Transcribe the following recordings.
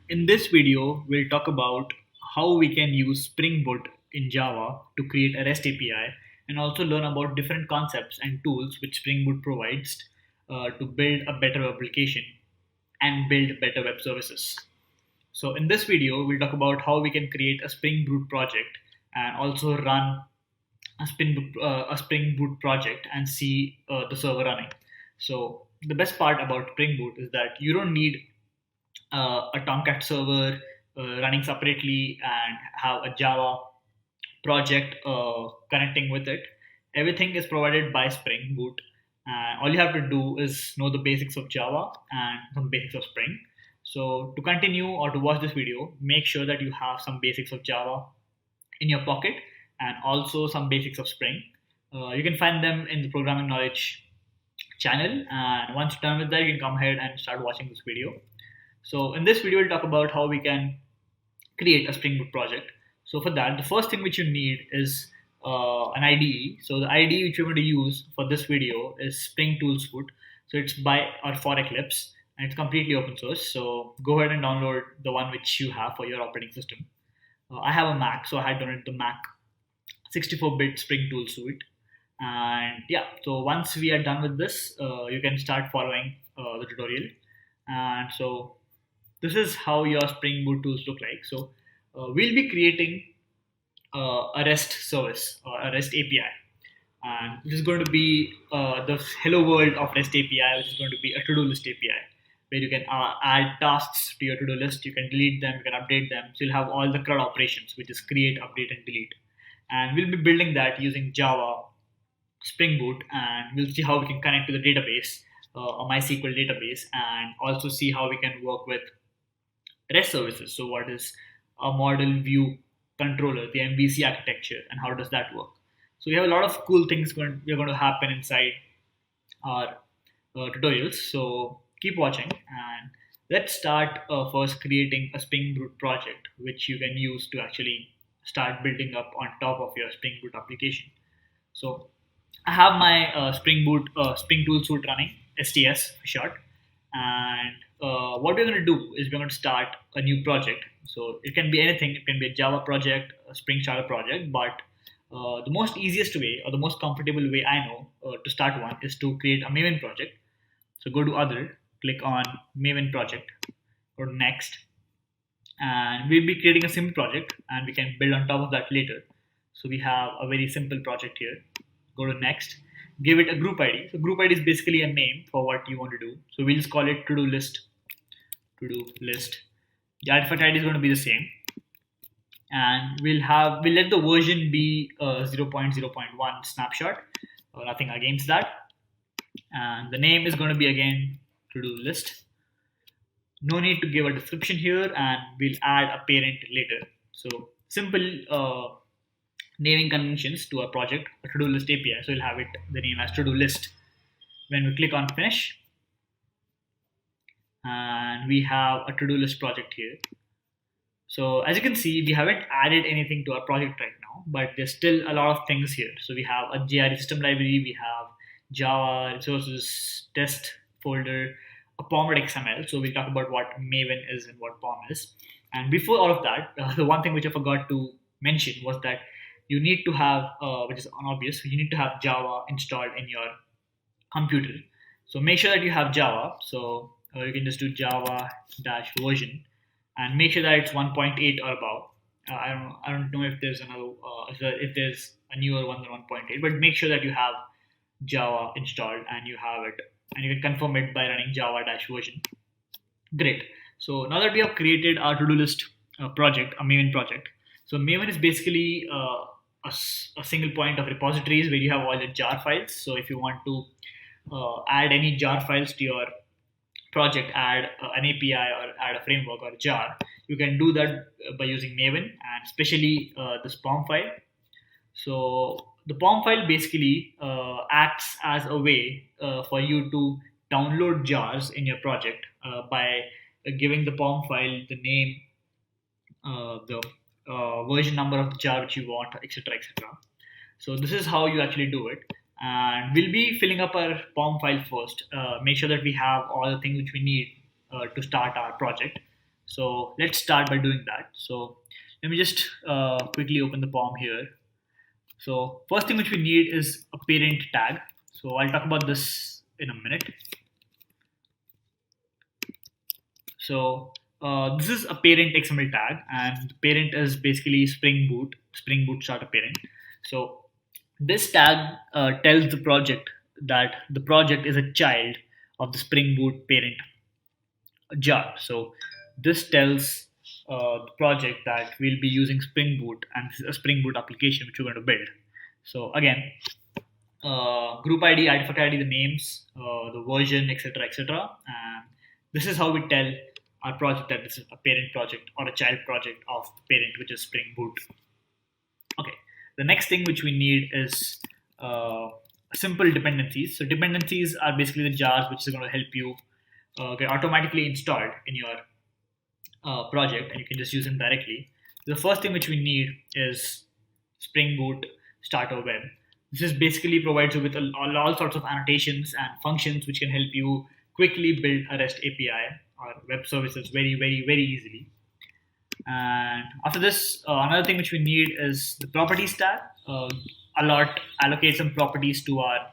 In this video, we'll talk about how we can use Spring Boot in Java to create a REST API and also learn about different concepts and tools which Spring Boot provides to build a better application and build better web services. So, in this video, we'll talk about how we can create a Spring Boot project and also run a Spring Boot project and see the server running. So, the best part about Spring Boot is that you don't need a Tomcat server running separately and have a Java project connecting with it. Everything is provided by Spring Boot. All you have to do is know the basics of Java and some basics of Spring. So to continue or to watch this video, make sure that you have some basics of Java in your pocket and also some basics of Spring. You can find them in the programming knowledge channel. And once you're done with that, you can come ahead and start watching this video. So in this video, we'll talk about how we can create a Spring Boot project. So for that, the first thing which you need is an IDE. So the IDE which we're going to use for this video is Spring Tools Boot. So it's by or for Eclipse and it's completely open source. So go ahead and download the one which you have for your operating system. I have a Mac, so I had downloaded the Mac 64-bit Spring Tool Suite. And yeah, so once we are done with this, you can start following the tutorial. And so this is how your Spring Boot tools look like. So we'll be creating a REST service or a REST API. And this is going to be the hello world of REST API, which is going to be a to-do list API, where you can add tasks to your to-do list, you can delete them, you can update them. So you'll have all the CRUD operations, which is create, update, and delete. And we'll be building that using Java, Spring Boot, and we'll see how we can connect to the database, a MySQL database, and also see how we can work with REST services. So what is a model view controller, the MVC architecture, and how does that work? So we have a lot of cool things going to happen inside our tutorials. So keep watching and let's start first creating a Spring Boot project, which you can use to actually start building up on top of your Spring Boot application. So I have my Spring Boot Spring Tool Suite running, STS for short. And what we're going to do is we're going to start a new project. So it can be anything. It can be a Java project, a Spring Starter project. But the most easiest way or the most comfortable way I know to start one is to create a Maven project. So go to Other, click on Maven project, go to Next. And we'll be creating a simple project and we can build on top of that later. So we have a very simple project here. Go to Next, give it a group ID. So group ID is basically a name for what you want to do. So we'll just call it to-do list. To-do list. The artifact ID is going to be the same. And we'll let the version be 0.0.1 snapshot. Nothing against that. And the name is going to be again to-do list. No need to give a description here, and we'll add a parent later. So simple naming conventions to our project, a to-do list API. So we'll have it the name as to-do list. When we click on finish, and we have a to-do list project here. So as you can see, we haven't added anything to our project right now, but there's still a lot of things here. So we have a JRE system library, we have Java resources test folder, a POM.xml. So we'll talk about what Maven is and what POM is. And before all of that, the one thing which I forgot to mention was that you need to have, which is unobvious, you need to have Java installed in your computer. So make sure that you have Java. So you can just do Java dash version and make sure that it's 1.8 or above. I don't know if there's another if there's a newer one than 1.8, but make sure that you have Java installed and you have it, and you can confirm it by running Java dash version. Great. So now that we have created our to-do list project, a Maven project. So Maven is basically a single point of repositories where you have all the jar files. So if you want to add any jar files to your project, add an API or add a framework or a jar, you can do that by using Maven, and especially this POM file. So the POM file basically acts as a way for you to download jars in your project by giving the POM file the name, the version number of the jar which you want, etc., etc. So this is how you actually do it. And we'll be filling up our POM file first. Make sure that we have all the things which we need to start our project. So let's start by doing that. So let me just quickly open the POM here. So first thing which we need is a parent tag. So I'll talk about this in a minute. So this is a parent XML tag, and parent is basically Spring Boot starter parent. So this tag tells the project that the project is a child of the Spring Boot parent jar. So this tells the project that we'll be using Spring Boot, and this is a Spring Boot application which we're going to build. So again, group ID, artifact ID, the names, the version, etc., etc. And this is how we tell our project that this is a parent project or a child project of the parent, which is Spring Boot. Okay. The next thing which we need is simple dependencies. So dependencies are basically the jars which is going to help you get automatically installed in your project, and you can just use them directly. The first thing which we need is Spring Boot Starter Web. This is basically provides you with all sorts of annotations and functions which can help you quickly build a REST API or web services very easily. And after this, another thing which we need is the properties tag. Allocate some properties to our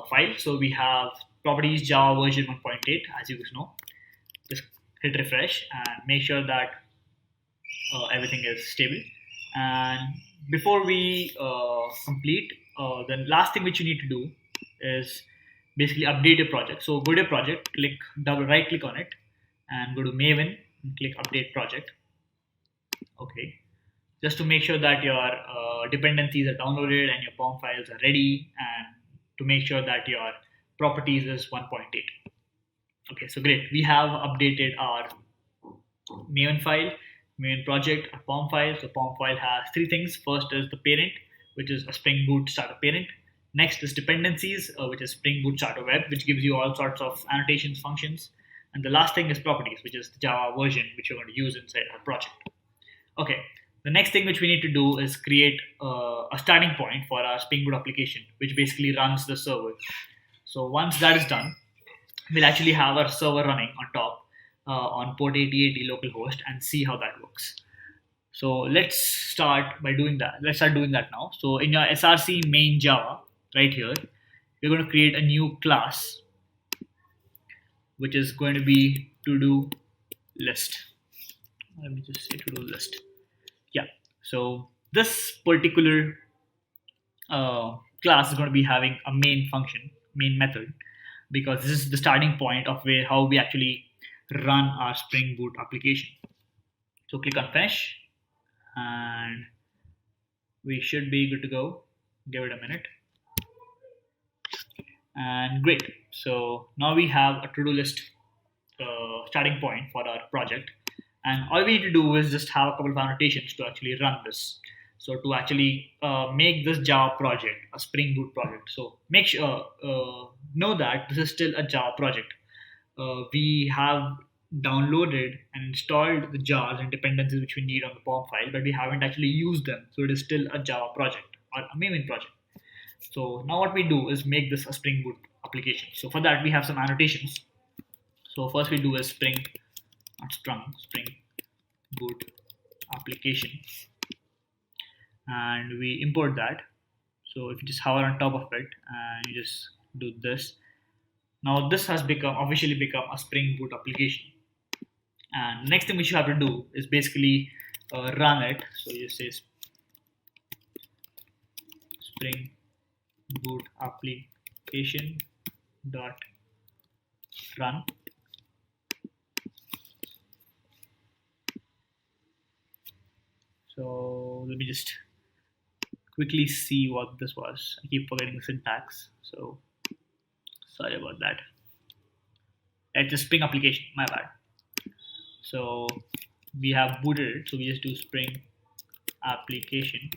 file. So we have properties Java version 1.8, as you guys know. Just hit refresh and make sure that everything is stable. And before we complete, the last thing which you need to do is basically update your project. So go to your project, right click on it, and go to Maven and click update project. Okay, just to make sure that your dependencies are downloaded and your POM files are ready, and to make sure that your properties is 1.8. Okay, so great. We have updated our Maven file, Maven project, a POM file. So POM file has three things. First is the parent, which is a Spring Boot starter parent. Next is dependencies, which is Spring Boot starter web, which gives you all sorts of annotations, functions. And the last thing is properties, which is the Java version, which you're going to use inside our project. Okay, the next thing which we need to do is create a starting point for our Spring Boot application, which basically runs the server. So once that is done, we'll actually have our server running on top on port 8080 localhost and see how that works. So let's start by doing that. Let's start doing that now. So in your src main Java, right here, we're going to create a new class, which is going to be to-do list. Let me just say to-do list. Yeah. So this particular class is going to be having a main function, main method, because this is the starting point of how we actually run our Spring Boot application. So click on finish, and we should be good to go. Give it a minute. And great. So now we have a to-do list starting point for our project, and all we need to do is just have a couple of annotations to actually run this. So to actually make this Java project a Spring Boot project, so make sure know that this is still a Java project. We have downloaded and installed the jars and dependencies which we need on the POM file, but we haven't actually used them. So it is still a Java project or a Maven project. So now what we do is make this a Spring Boot application. So for that we have some annotations. So first we do is Spring Boot application, and we import that. So if you just hover on top of it and you just do this, now this has officially become a Spring Boot application. And the next thing which you have to do is basically run it. So you say Spring Boot application dot run. So let me just quickly see what this was. I keep forgetting the syntax, so sorry about that. It's a Spring application, my bad. So we have booted it, so we just do Spring application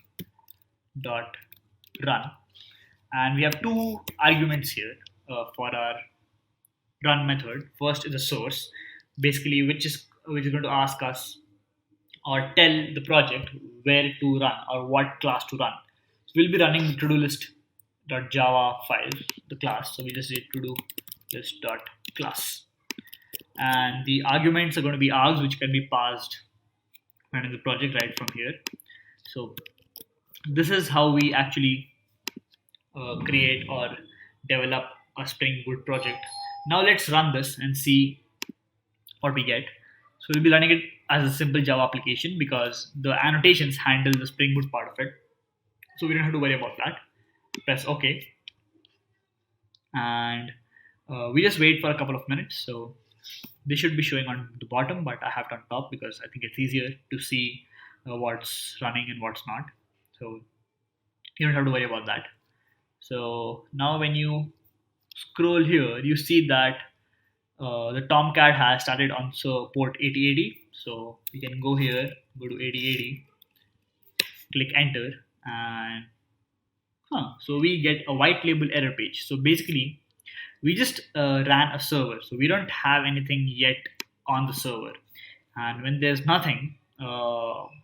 dot run, and we have two arguments here for our run method. First is the source, basically which is going to ask us or tell the project where to run or what class to run. So we'll be running the to-do list.java file, the class. So we just say to-do list.class. and the arguments are going to be args which can be passed running the project right from here. So this is how we actually create or develop a Spring Boot project. Now let's run this and see what we get. So we'll be running it as a simple Java application because the annotations handle the Spring Boot part of it. So we don't have to worry about that. Press OK. And we just wait for a couple of minutes. So they should be showing on the bottom, but I have it on top because I think it's easier to see what's running and what's not. So you don't have to worry about that. So now when you scroll here, you see that the Tomcat has started on port 8080. So we can go here, go to 8080, click enter, and so we get a white label error page. So basically, we just ran a server, so we don't have anything yet on the server. And when there's nothing,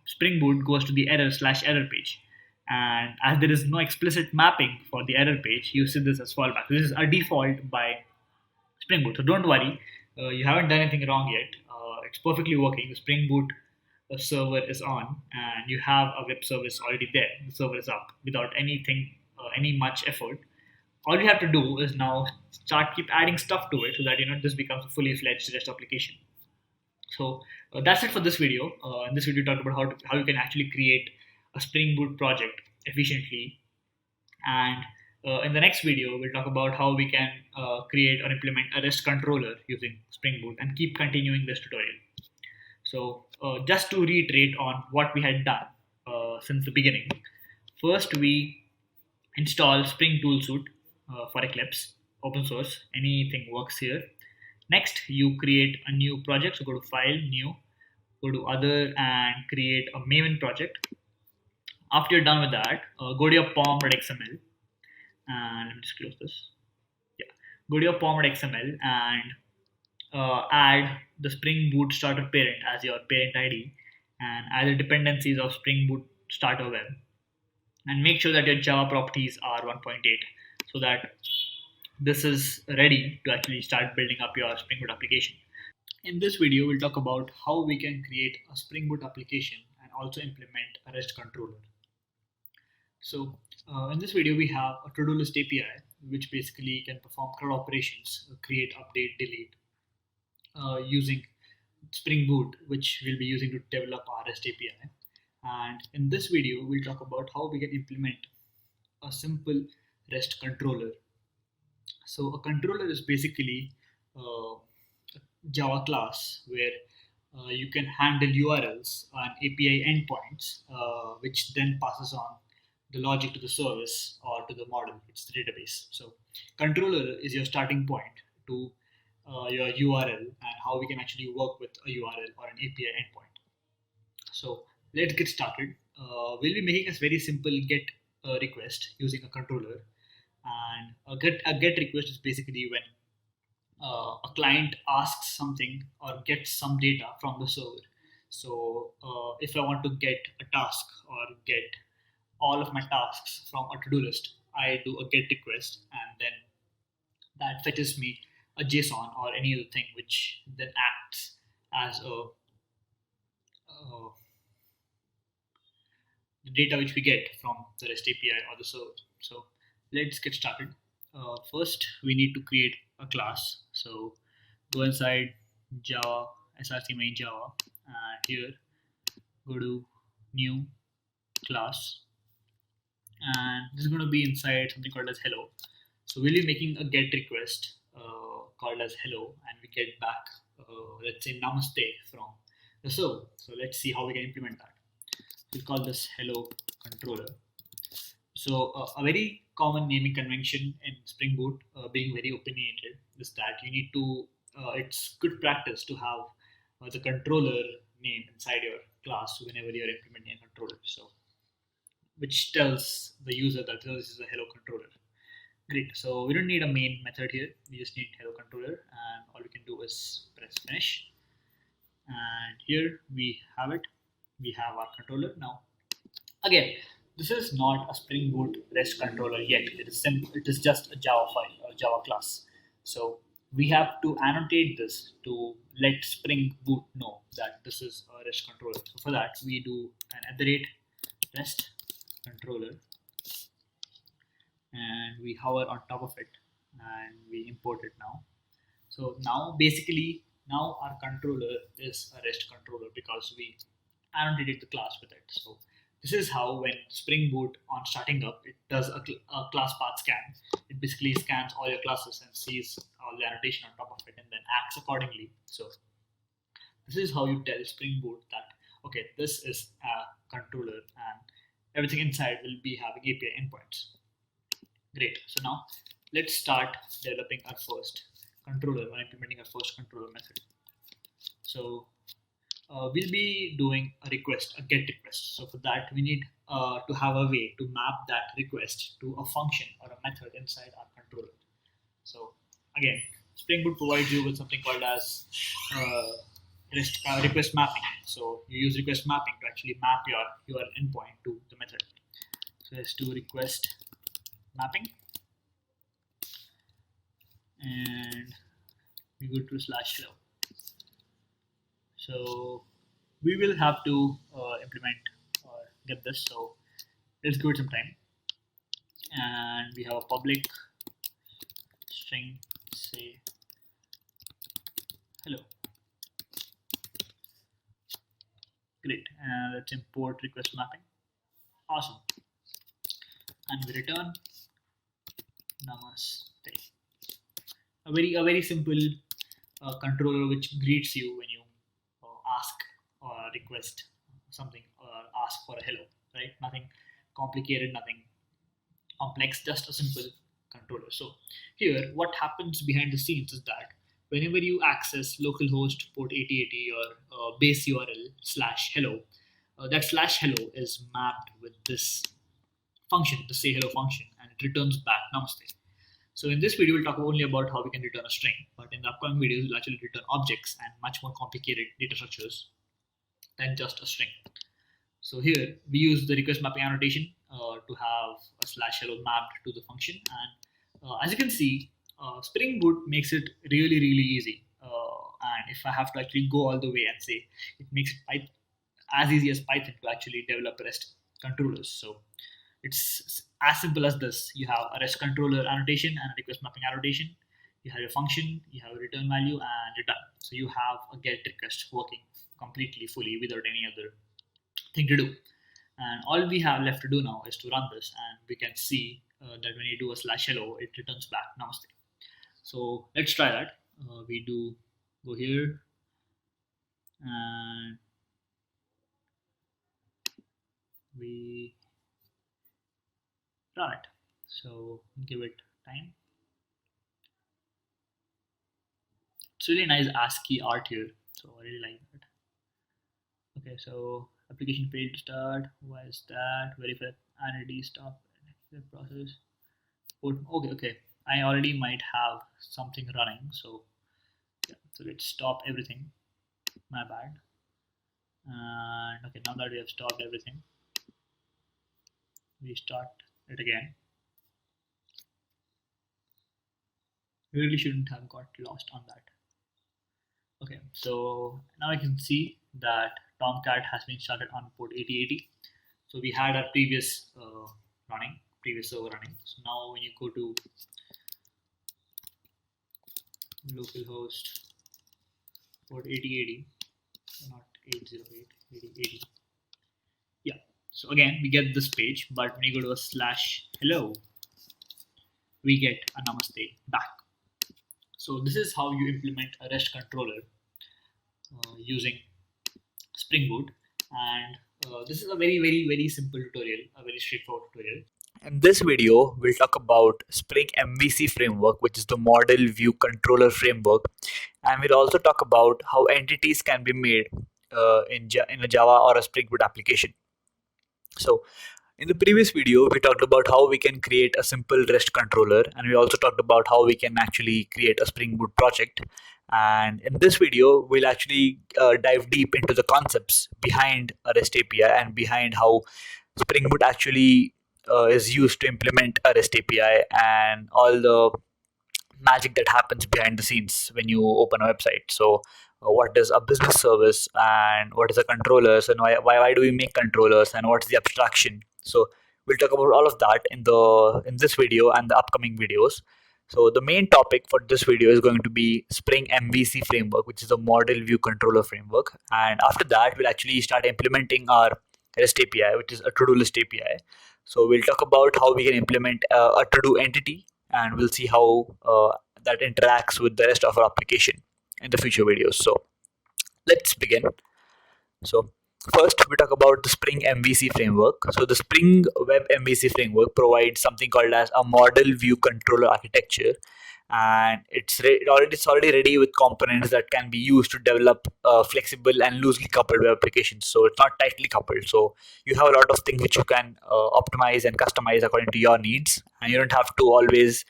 Spring Boot goes to the error/error page. And as there is no explicit mapping for the error page, you see this as fallback. This is a default by Spring Boot. So don't worry, you haven't done anything wrong yet. It's perfectly working. The Spring Boot server is on, and you have a web service already there. The server is up without anything, any much effort. All you have to do is now keep adding stuff to it so that this becomes a fully fledged REST application. So that's it for this video. In this video, we talked about how you can actually create a Spring Boot project efficiently, and in the next video, we'll talk about how we can create or implement a REST controller using Spring Boot and keep continuing this tutorial. So just to reiterate on what we had done since the beginning, first we install Spring Toolsuite for Eclipse, open source, anything works here. Next, you create a new project. So go to File, New, go to Other, and create a Maven project. After you're done with that, go to your pom.xml, and let me just close this. Yeah, go to your pom.xml and add the Spring Boot starter parent as your parent ID, and add the dependencies of Spring Boot starter web, and make sure that your Java properties are 1.8 so that this is ready to actually start building up your Spring Boot application. In this video, we'll talk about how we can create a Spring Boot application and also implement a REST controller. So in this video, we have a to-do list API, which basically can perform CRUD operations, create, update, delete, using Spring Boot, which we'll be using to develop our REST API. And in this video, we'll talk about how we can implement a simple REST controller. So a controller is basically a Java class where you can handle URLs and API endpoints, which then passes on the logic to the service or to the model. It's the database. So controller is your starting point to your URL and how we can actually work with a URL or an API endpoint. So let's get started. We'll be making a very simple get request using a controller. And a get request is basically when a client asks something or gets some data from the server. So if I want to get a task or get all of my tasks from a to-do list, I do a get request, and then that fetches me a JSON or any other thing which then acts as the data which we get from the REST API or the server. So let's get started. First, we need to create a class. So go inside Java, src main Java, and here go to new class, and this is going to be inside something called as hello. So we'll be making a get request called as hello, and we get back let's say namaste from the server. So let's see how we can implement that. We'll call this hello controller. So a very common naming convention in Spring Boot, being very opinionated, is that you need to, it's good practice to have the controller name inside your class whenever you're implementing a controller. So, which tells the user that this is a hello controller. Great. So we don't need a main method here. We just need hello controller, and all we can do is press finish. And here we have it. We have our controller now. Again, this is not a Spring Boot REST controller yet. It is simple. It is just a Java file or Java class. So we have to annotate this to let Spring Boot know that this is a REST controller. So for that, we do an @REST controller, and we hover on top of it, and we import it now. So now basically now our controller is a REST controller because we annotated the class with it. So this is how when Spring Boot on starting up, it does a class path scan. It basically scans all your classes and sees all the annotation on top of it and then acts accordingly. So this is how you tell Spring Boot that okay, this is a controller and everything inside will be having API endpoints. Great. So now let's start developing our first controller or implementing our first controller method. So we'll be doing a request, a get request. So for that, we need to have a way to map that request to a function or a method inside our controller. So again, Spring Boot provides you with something called as request mapping. So you use request mapping to actually map your endpoint to the method. So let's do request mapping, and we go to /flow. So we will have to implement or get this. So let's give it some time. And we have a public string say hello. Great. And let's import request mapping. Awesome. And we return namaste. A very simple controller which greets you when you ask or request something or ask for a hello, right? Nothing complicated, nothing complex, just a simple controller. So here, what happens behind the scenes is that whenever you access localhost port 8080 or base URL /hello, that /hello is mapped with this function, the say hello function, and it returns back namaste. So in this video, we'll talk only about how we can return a string, but in the upcoming videos, we'll actually return objects and much more complicated data structures than just a string. So here we use the request mapping annotation to have a /hello mapped to the function, and as you can see, Spring Boot makes it really easy. And if I have to actually go all the way and say it makes it as easy as Python to actually develop REST controllers. So it's as simple as this. You have a REST controller annotation and a request mapping annotation. You have a function, you have a return value, and you're done. So you have a get request working completely fully without any other thing to do. And all we have left to do now is to run this, and we can see that when you do a /hello, it returns back namaste. So let's try that. We do go here and we run it. So give it time. It's really nice ASCII art here, so I really like that. Okay, so application failed to start. Why is that? Verify entity stop the process. Okay. I already might have something running, so yeah. So let's stop everything. My bad. And okay, now that we have stopped everything, we start it again. We really shouldn't have got lost on that. Okay, so now I can see that Tomcat has been started on port 8080. So we had our previous server running. So now when you go to localhost port 8080, not 808, 8080. Yeah. So again, we get this page, but when you go to a /hello, we get a namaste back. So this is how you implement a REST controller using Spring Boot, and this is a very simple tutorial, a very straightforward tutorial. In this video, we'll talk about Spring MVC Framework, which is the model view controller framework, and we'll also talk about how entities can be made in a Java or a Spring Boot application. So in the previous video, we talked about how we can create a simple REST controller, and we also talked about how we can actually create a Spring Boot project. And in this video, we'll actually dive deep into the concepts behind a REST API and behind how Spring Boot actually is used to implement a REST API and all the magic that happens behind the scenes when you open a website. So what is a business service, and what is a controllers, and why do we make controllers, and what's the abstraction? So we'll talk about all of that in this video and the upcoming videos. So the main topic for this video is going to be Spring MVC framework, which is a model view controller framework. And after that, we'll actually start implementing our REST API, which is a to-do list API. So we'll talk about how we can implement a to-do entity, and we'll see how that interacts with the rest of our application in the future videos. So let's begin. So first, we talk about the Spring MVC framework. So the Spring Web MVC framework provides something called as a model view controller architecture, and it's already ready with components that can be used to develop flexible and loosely coupled web applications. So it's not tightly coupled. So you have a lot of things which you can optimize and customize according to your needs, and you don't have to always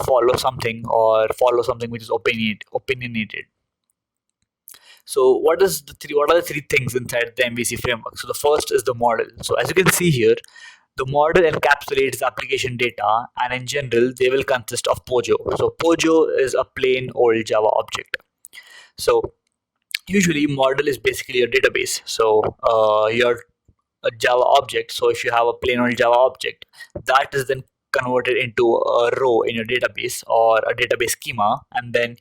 follow something which is opinionated. So what are the three things inside the MVC framework? So the first is the model. So as you can see here, the model encapsulates the application data, and in general, they will consist of Pojo. So Pojo is a plain old Java object. So usually, model is basically a database. So your a Java object. So if you have a plain old Java object, that is then converted into a row in your database or a database schema, and then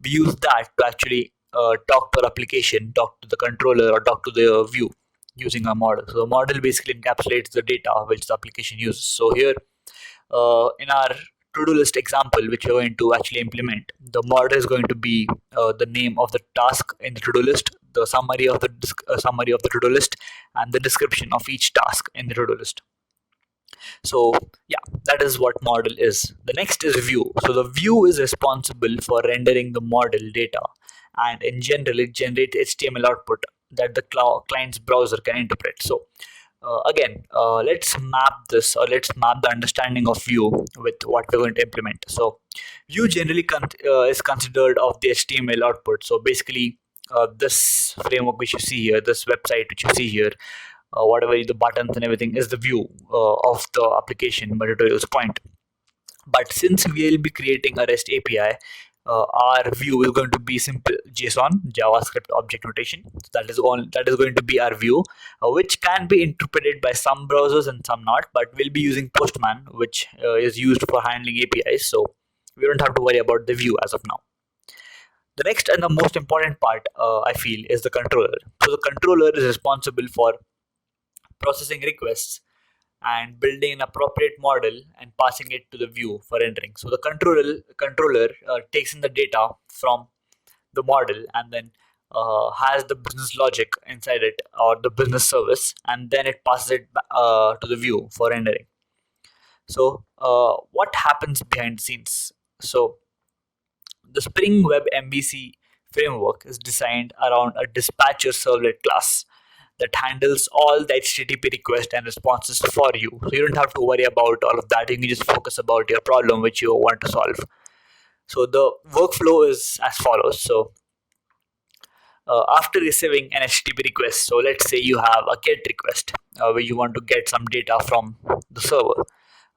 we use that to actually talk to our application, talk to the controller, or talk to the view using a model. So the model basically encapsulates the data which the application uses. So here in our to-do list example, which we're going to actually implement, the model is going to be the name of the task in the to-do list, the summary of the to-do list, and the description of each task in the to-do list. So yeah, that is what model is. The next is view. So the view is responsible for rendering the model data, and in general it generates HTML output that the client's browser can interpret. So let's map the understanding of view with what we're going to implement. So view generally is considered of the HTML output. So basically this framework which you see here, this website which you see here, whatever the buttons and everything is the view of the application by tutorial's point. But since we will be creating a REST API, our view is going to be simple JSON, JavaScript object notation. So that is going to be our view, which can be interpreted by some browsers and some not. But we'll be using Postman, which is used for handling APIs. So we don't have to worry about the view as of now. The next and the most important part, I feel, is the controller. So the controller is responsible for processing requests and building an appropriate model and passing it to the view for rendering. So the controller takes in the data from the model, and then has the business logic inside it, or the business service, and then it passes it to the view for rendering. So what happens behind the scenes? So the Spring Web MVC framework is designed around a dispatcher servlet class that handles all the HTTP requests and responses for you. So you don't have to worry about all of that. You can just focus about your problem which you want to solve. So the workflow is as follows. So after receiving an HTTP request, so let's say you have a GET request where you want to get some data from the server.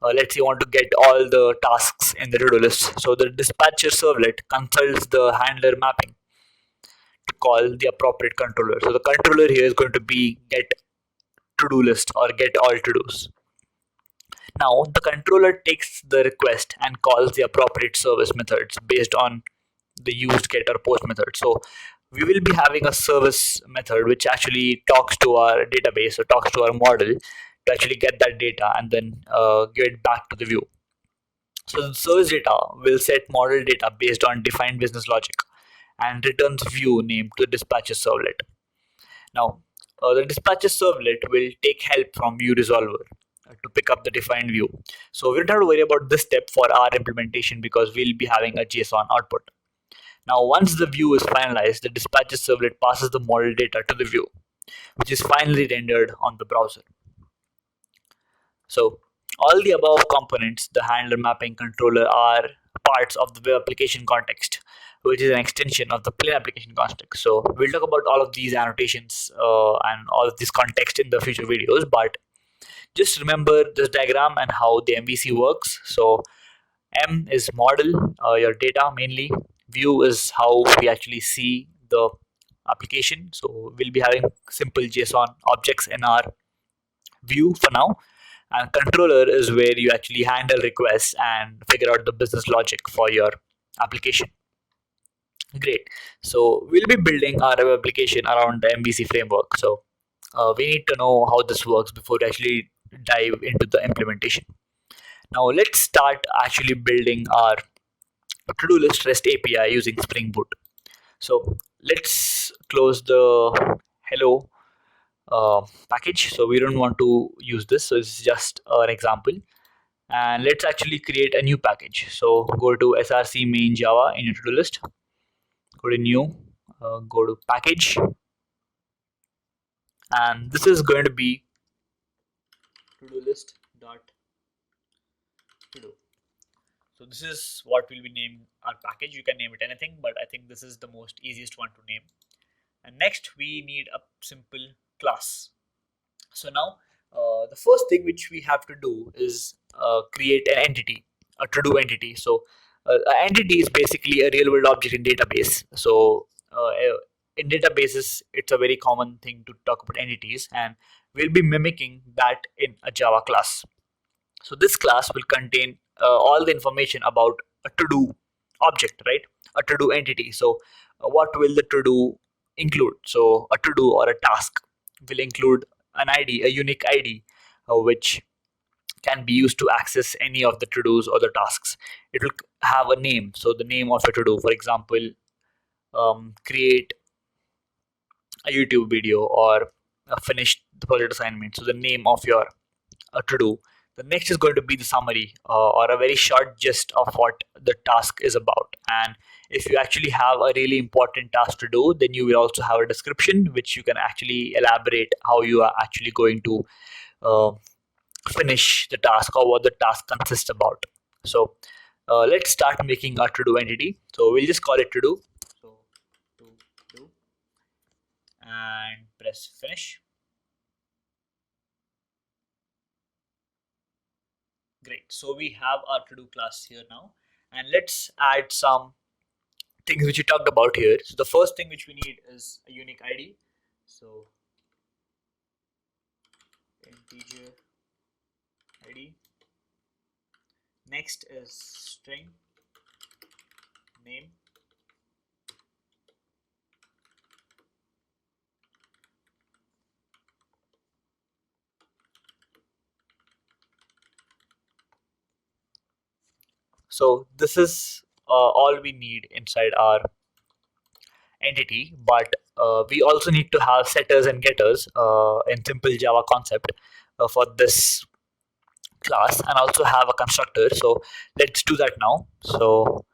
Let's say you want to get all the tasks in the to-do list. So the dispatcher servlet consults the handler mapping to call the appropriate controller. So the controller here is going to be get to-do list or get all to-dos. Now the controller takes the request and calls the appropriate service methods based on the used get or post method. So we will be having a service method which actually talks to our database or talks to our model to actually get that data and then give it back to the view. So the service data will set model data based on defined business logic and returns view name to the dispatcher servlet. Now, the dispatcher servlet will take help from view resolver to pick up the defined view. So we don't have to worry about this step for our implementation because we'll be having a JSON output. Now, once the view is finalized, the dispatcher servlet passes the model data to the view, which is finally rendered on the browser. So all the above components, the handler mapping controller, are parts of the web application context, which is an extension of the plain application context. So we'll talk about all of these annotations and all of this context in the future videos, but just remember this diagram and how the MVC works. So M is model, your data mainly. View is how we actually see the application. So we'll be having simple JSON objects in our view for now. And controller is where you actually handle requests and figure out the business logic for your application. Great. So we'll be building our web application around the MVC framework. So we need to know how this works before we actually dive into the implementation. Now let's start actually building our to-do list REST API using Spring Boot. So let's close the hello package. So we don't want to use this. So it's just an example. And let's actually create a new package. So go to src main java in your to-do list. Go to new. Go to package. And this is going to be to-do list dot to do. So this is what will be named our package. You can name it anything, but I think this is the most easiest one to name. And next we need a simple class. So now the first thing which we have to do is create an entity, a to-do entity. So an entity is basically a real-world object in database. So in databases, it's a very common thing to talk about entities, and we'll be mimicking that in a Java class. So this class will contain all the information about a to-do object, right? A to-do entity. So what will the to-do include? So a to-do or a task will include an ID, a unique ID, which can be used to access any of the to-dos or the tasks. It will have a name. So the name of a to-do, for example, create a YouTube video or finish the project assignment. So the name of your to do. The next is going to be the summary or a very short gist of what the task is about. And if you actually have a really important task to do, then you will also have a description which you can actually elaborate how you are actually going to uh, finish the task or what the task consists about. So let's start making our to do entity. So we'll just call it to do. So to do and press finish. Great. So we have our to-do class here now, and let's add some things which we talked about here. So the first thing which we need is a unique ID. So integer ID. Next is string name. So this is all we need inside our entity, but we also need to have setters and getters in simple Java concept for this class, and also have a constructor. So let's do that now. So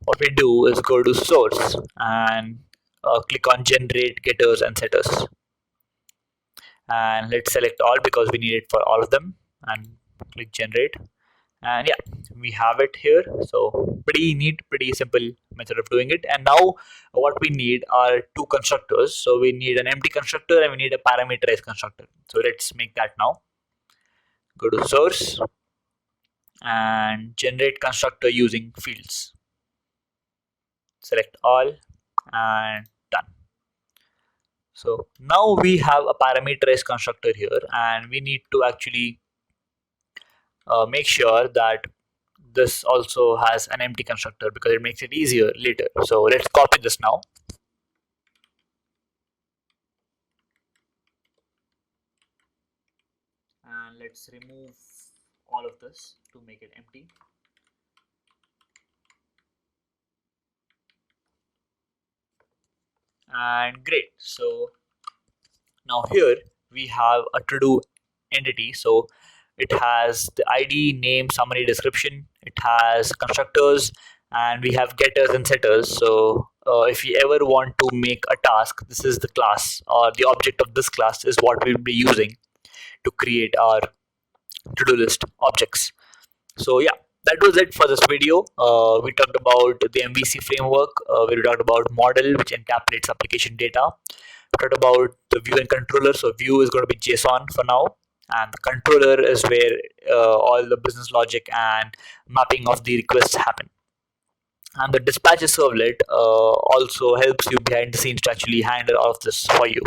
what we do is go to source and click on generate getters and setters, and let's select all because we need it for all of them, and click generate. And yeah, we have it here. So pretty neat, pretty simple method of doing it. And now what we need are two constructors. So we need an empty constructor and we need a parameterized constructor. So let's make that now. Go to source and generate constructor using fields. Select all and done. So now we have a parameterized constructor here, and we need to actually make sure that this also has an empty constructor because it makes it easier later. So let's copy this now. And let's remove all of this to make it empty. And great. So now here we have a to-do entity. So it has the ID, name, summary, description. It has constructors, and we have getters and setters. So if you ever want to make a task, this is the class or the object of this class is what we'll be using to create our to-do list objects. So yeah, that was it for this video. We talked about the MVC framework. We talked about model, which encapsulates application data. We talked about the view and controller. So view is going to be JSON for now, and the controller is where all the business logic and mapping of the requests happen. And the dispatcher servlet also helps you behind the scenes to actually handle all of this for you.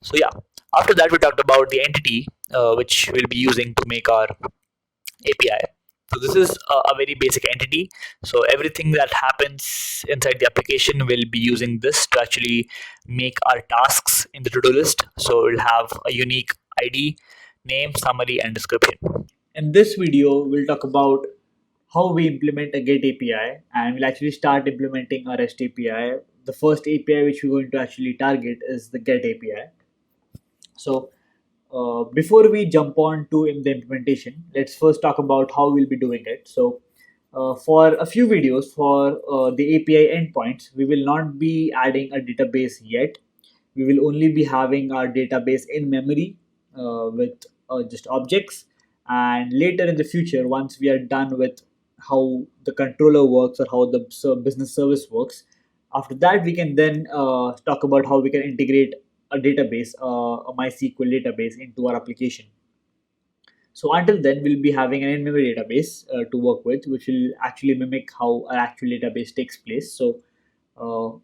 So yeah, after that we talked about the entity which we'll be using to make our API. So this is a very basic entity. So everything that happens inside the application will be using this to actually make our tasks in the to-do list. So we'll have a unique ID, name, summary, and description. In this video, we'll talk about how we implement a GET API, and we'll actually start implementing our REST API. The first API which we're going to actually target is the GET API. So before we jump on to in the implementation, let's first talk about how we'll be doing it. So for a few videos for the API endpoints, we will not be adding a database yet. We will only be having our database in memory with just objects. And later in the future, once we are done with how the controller works or how the business service works, after that we can then talk about how we can integrate a database, a MySQL database into our application. So until then, we'll be having an in-memory database to work with, which will actually mimic how our actual database takes place. So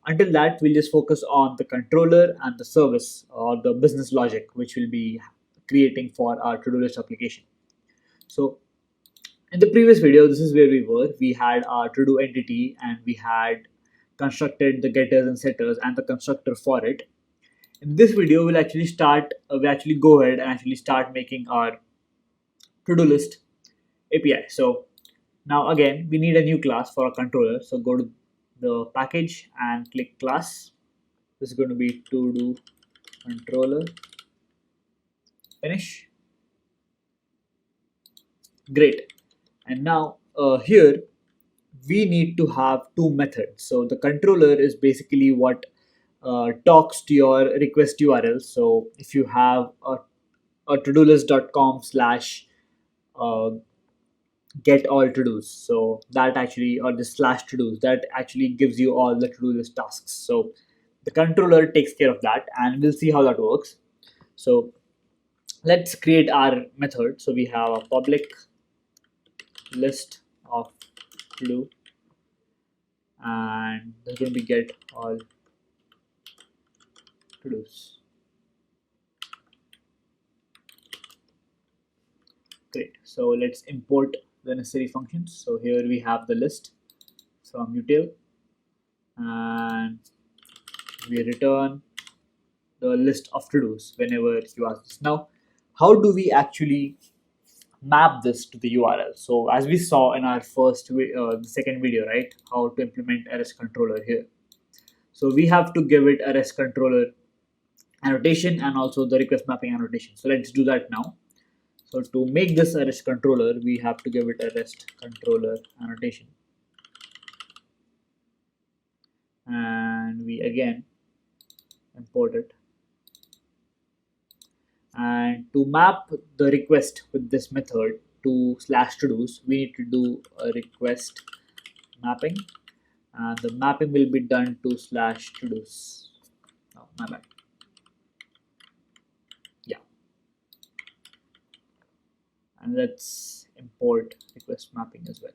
until that, we'll just focus on the controller and the service or the business logic, which we'll be creating for our to-do list application. So in the previous video, this is where we were. We had our to-do entity and we had constructed the getters and setters and the constructor for it. In this video, we'll actually go ahead and actually start making our to-do list API. So now again, we need a new class for our controller. So go to the package and click class. This is going to be to-do controller. Finish. Great. And now here we need to have two methods. So the controller is basically what talks to your request URL. So if you have a to-do list.com slash get all to-dos, so that actually, or the slash to-dos, that actually gives you all the to-do list tasks. So the controller takes care of that, and we'll see how that works. So let's create our method. So we have a public list of to-do, and there's going to be get all to-dos. Great. So let's import the necessary functions. So here we have the list from util, and we return the list of to-dos whenever you ask this. Now, how do we actually map this to the URL? So as we saw in our the second video, right, how to implement a REST controller here. So we have to give it a REST controller annotation and also the request mapping annotation. So let's do that now. So to make this a REST controller, we have to give it a REST controller annotation. And we again import it. And to map the request with this method to slash to-dos, we need to do a request mapping. And the mapping will be done to slash to-dos. Oh, my bad. Yeah. And let's import request mapping as well.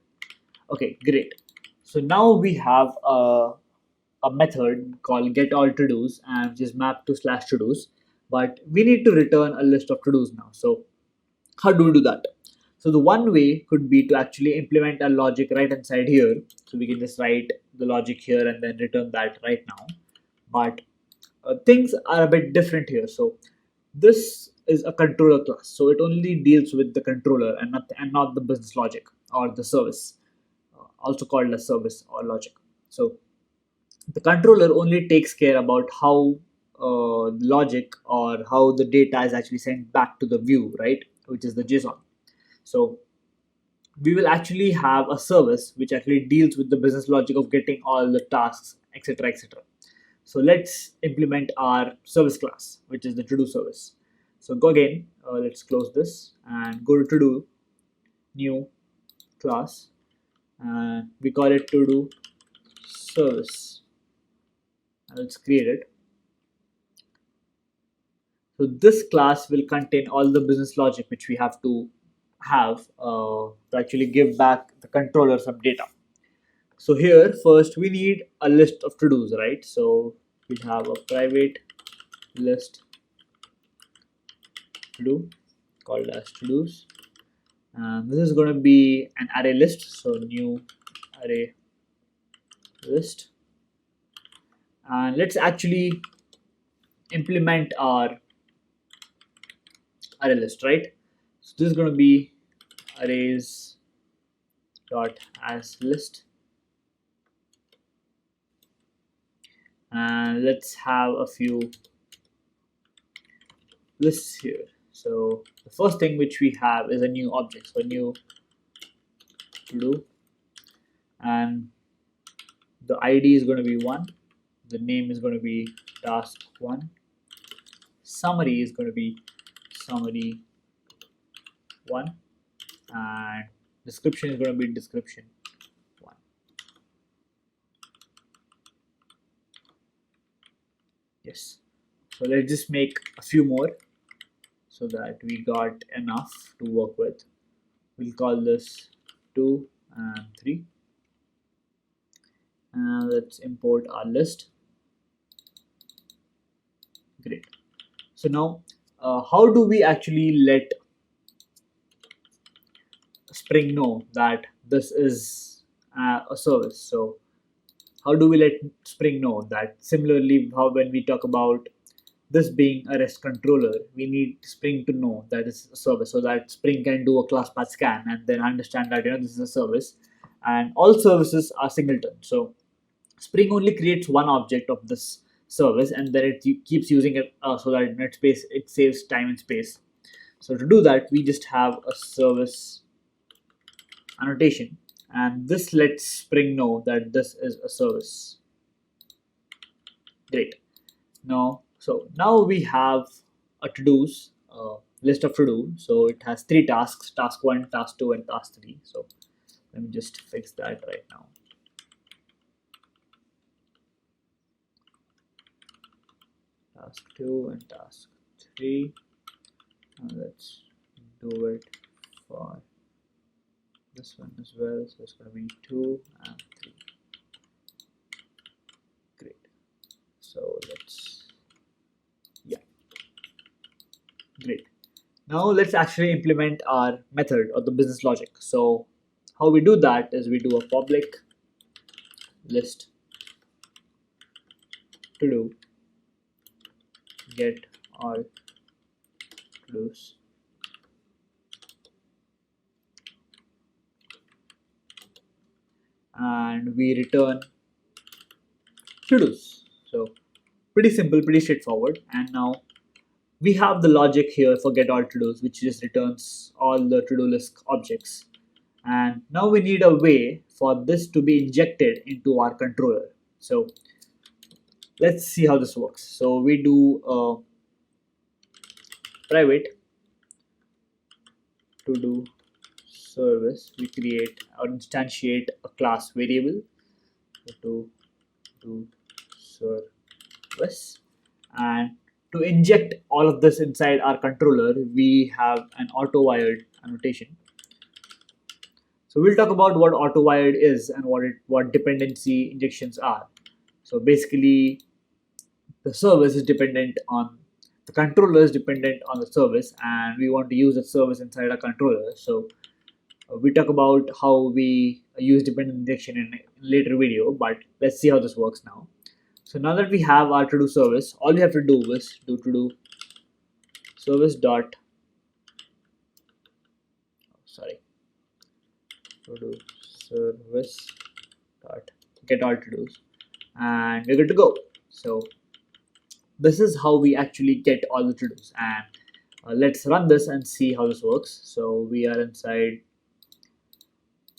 Okay, great. So now we have a method called get all to-dos and which is mapped to slash to-dos, but we need to return a list of to-dos now. So how do we do that? So the one way could be to actually implement a logic right inside here. So we can just write the logic here and then return that right now. But things are a bit different here. So this is a controller class, so it only deals with the controller and not the business logic or the service, also called a service or logic. So the controller only takes care about how logic or how the data is actually sent back to the view, right, which is the JSON. So we will actually have a service which actually deals with the business logic of getting all the tasks, etc., etc. So let's implement our service class, which is the to-do service. So go again, let's close this and go to to-do, new class, and we call it to-do service. And let's create it. So this class will contain all the business logic which we have to have to actually give back the controller some data. So here first we need a list of to-dos, right? So we have a private list to-do called as to-dos, and this is going to be an array list. So new array list, and let's actually implement our array list, right? So this is going to be arrays dot as list, and let's have a few lists here. So the first thing which we have is a new object, so new to do, and the ID is going to be 1, the name is going to be task 1, summary is going to be summary 1, and description is going to be description 1. Yes, so let's just make a few more so that we got enough to work with. We'll call this 2 and 3, and let's import our list. Great. So now how do we actually let Spring know that this is a service? So how do we let Spring know that? Similarly, how when we talk about this being a REST controller, we need Spring to know that it's a service, so that Spring can do a class path scan and then understand that this is a service, and all services are singleton. So Spring only creates one object of this service, and then it keeps using it so that it saves time and space. So to do that, we just have a service annotation, and this lets Spring know that this is a service. Great. Now we have a to-dos list of to-do. So it has 3 tasks: task 1, task 2, and task 3. So let me just fix that right now. Task 2 and task 3. And let's do it for this one as well. So it's going to be 2 and 3. Great. So great. Now let's actually implement our method or the business logic. So how we do that is we do a public list to do get all to-dos, and we return to-dos. So pretty simple, pretty straightforward. And now we have the logic here for get all to-dos, which just returns all the to-do list objects. And now we need a way for this to be injected into our controller. So let's see how this works. So we do a private to do service. We create or instantiate a class variable to do service, and to inject all of this inside our controller, we have an auto-wired annotation. So we'll talk about what auto-wired is and what dependency injections are. So basically, the service is dependent on the controller is dependent on the service, and we want to use the service inside our controller. So we talk about how we use dependent injection in a later video, but let's see how this works now. So now that we have our to-do service, all we have to do is do to-do service dot to-do service dot get all to-dos, and we're good to go. So this is how we actually get all the to-dos, and let's run this and see how this works. So we are inside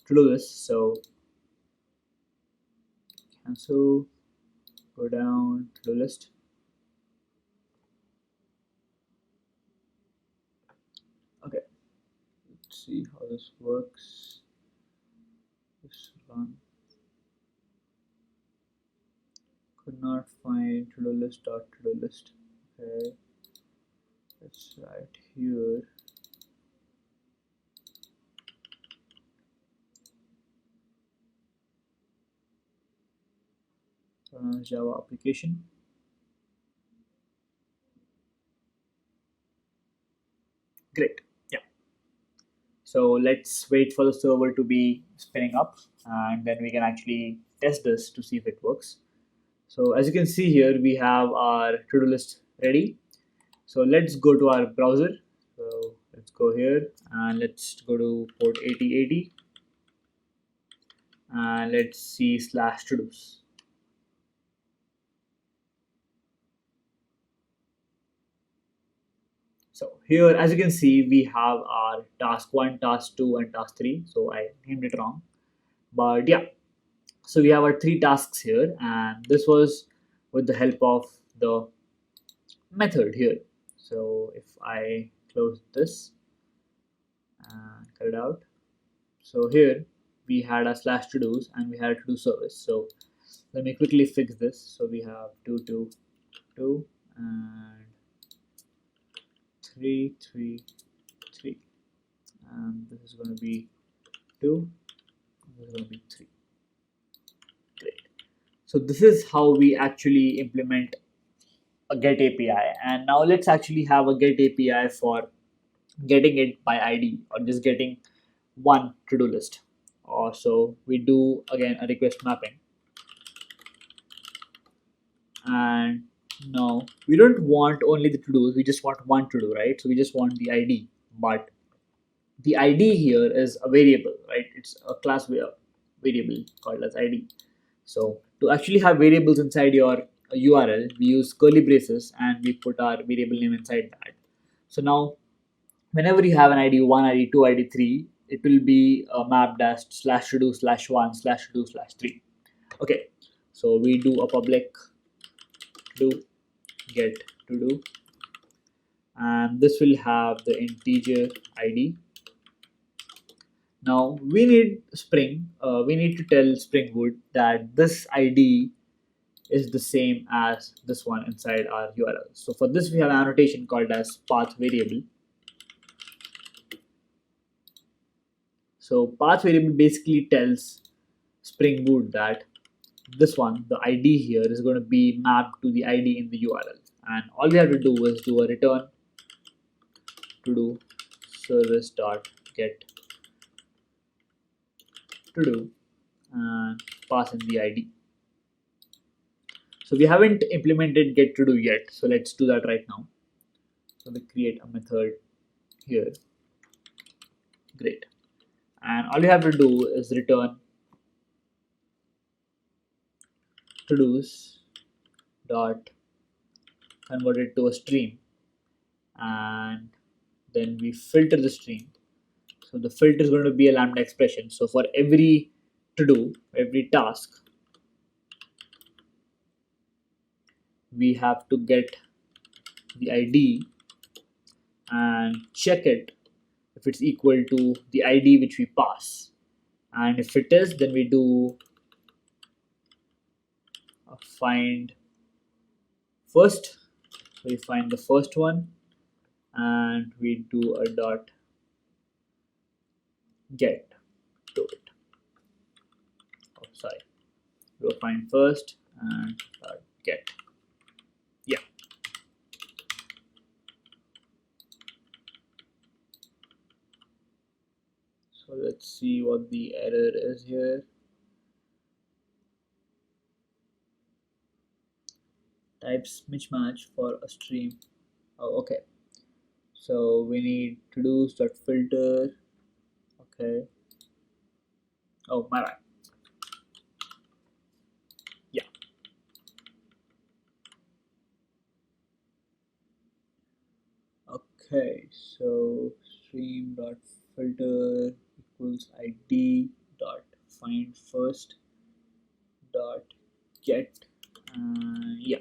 to-do list. So cancel, go down to-do list. Okay, let's see how this works. Just run. Could not find to-do list dot to-do list. Okay. let's write here Java application. Great. Yeah. So let's wait for the server to be spinning up, and then we can actually test this to see if it works. So as you can see here, we have our to-do list ready. So let's go to our browser. So let's go here and let's go to port 8080 and let's see slash to-dos. So here, as you can see, we have our task 1, task 2, and task 3. So I named it wrong. But yeah, so we have our 3 tasks here, and this was with the help of the method here. So if I close this and cut it out, so here we had a slash to dos and we had a to do service. So let me quickly fix this. So we have 2, 2, 2, and 3, 3, 3, and this is going to be 2, and this is going to be 3. Great. So this is how we actually implement a get API, and now let's actually have a get API for getting it by ID or just getting one to-do list. Or so we do again a request mapping, and now we don't want only the to-dos, we just want one to-do, right? So we just want the ID, but the ID here is a variable, right? It's a class variable called as ID. So to actually have variables inside your URL, we use curly braces and we put our variable name inside that. So now whenever you have an ID 1, ID 2, ID 3, it will be mapped as slash to do slash 1 slash to do slash 3. Okay, so we do a public do get to do, and this will have the integer ID. Now we need we need to tell Spring Boot that this ID is the same as this one inside our URL. So for this we have an annotation called as path variable. So path variable basically tells Spring Boot that this one, the ID here, is going to be mapped to the ID in the URL. And all we have to do is do a return to do service dot get to do and pass in the ID. So we haven't implemented get to do yet. So let's do that right now. So we create a method here. Great. And all you have to do is return to do's dot convert it to a stream, and then we filter the stream. So the filter is going to be a lambda expression. So for every to do, every task, we have to get the ID and check it if it's equal to the ID which we pass. And if it is, then we do a find first. So we find the first one and we do a dot get to it. Oh, sorry. We'll find first and dot get. Yeah. So let's see what the error is here. Types mismatch for a stream. Oh, okay. So we need to do start filter. Okay. Oh, my bad. Yeah. Okay. So stream dot filter equals ID dot find first dot get. Yeah.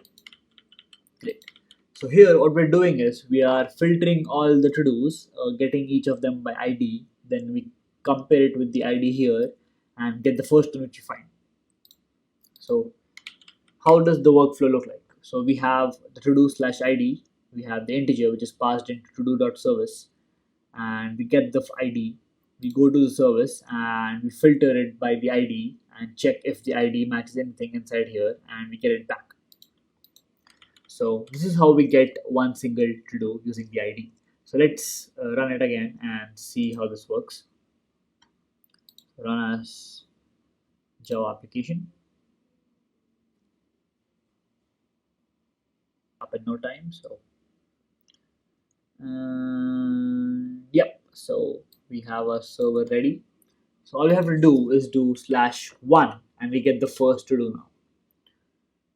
Great. So here what we're doing is we are filtering all the to-dos, getting each of them by ID, then we compare it with the ID here and get the first one which we find. So how does the workflow look like? So we have the to-do slash ID, we have the integer which is passed into to-do.service, and we get the ID. We go to the service and we filter it by the ID and check if the ID matches anything inside here, and we get it back. So this is how we get one single to do using the ID. So let's run it again and see how this works. Run as Java application. Up in no time. So yep. So we have our server ready. So all we have to do is do /1 and we get the first to do now.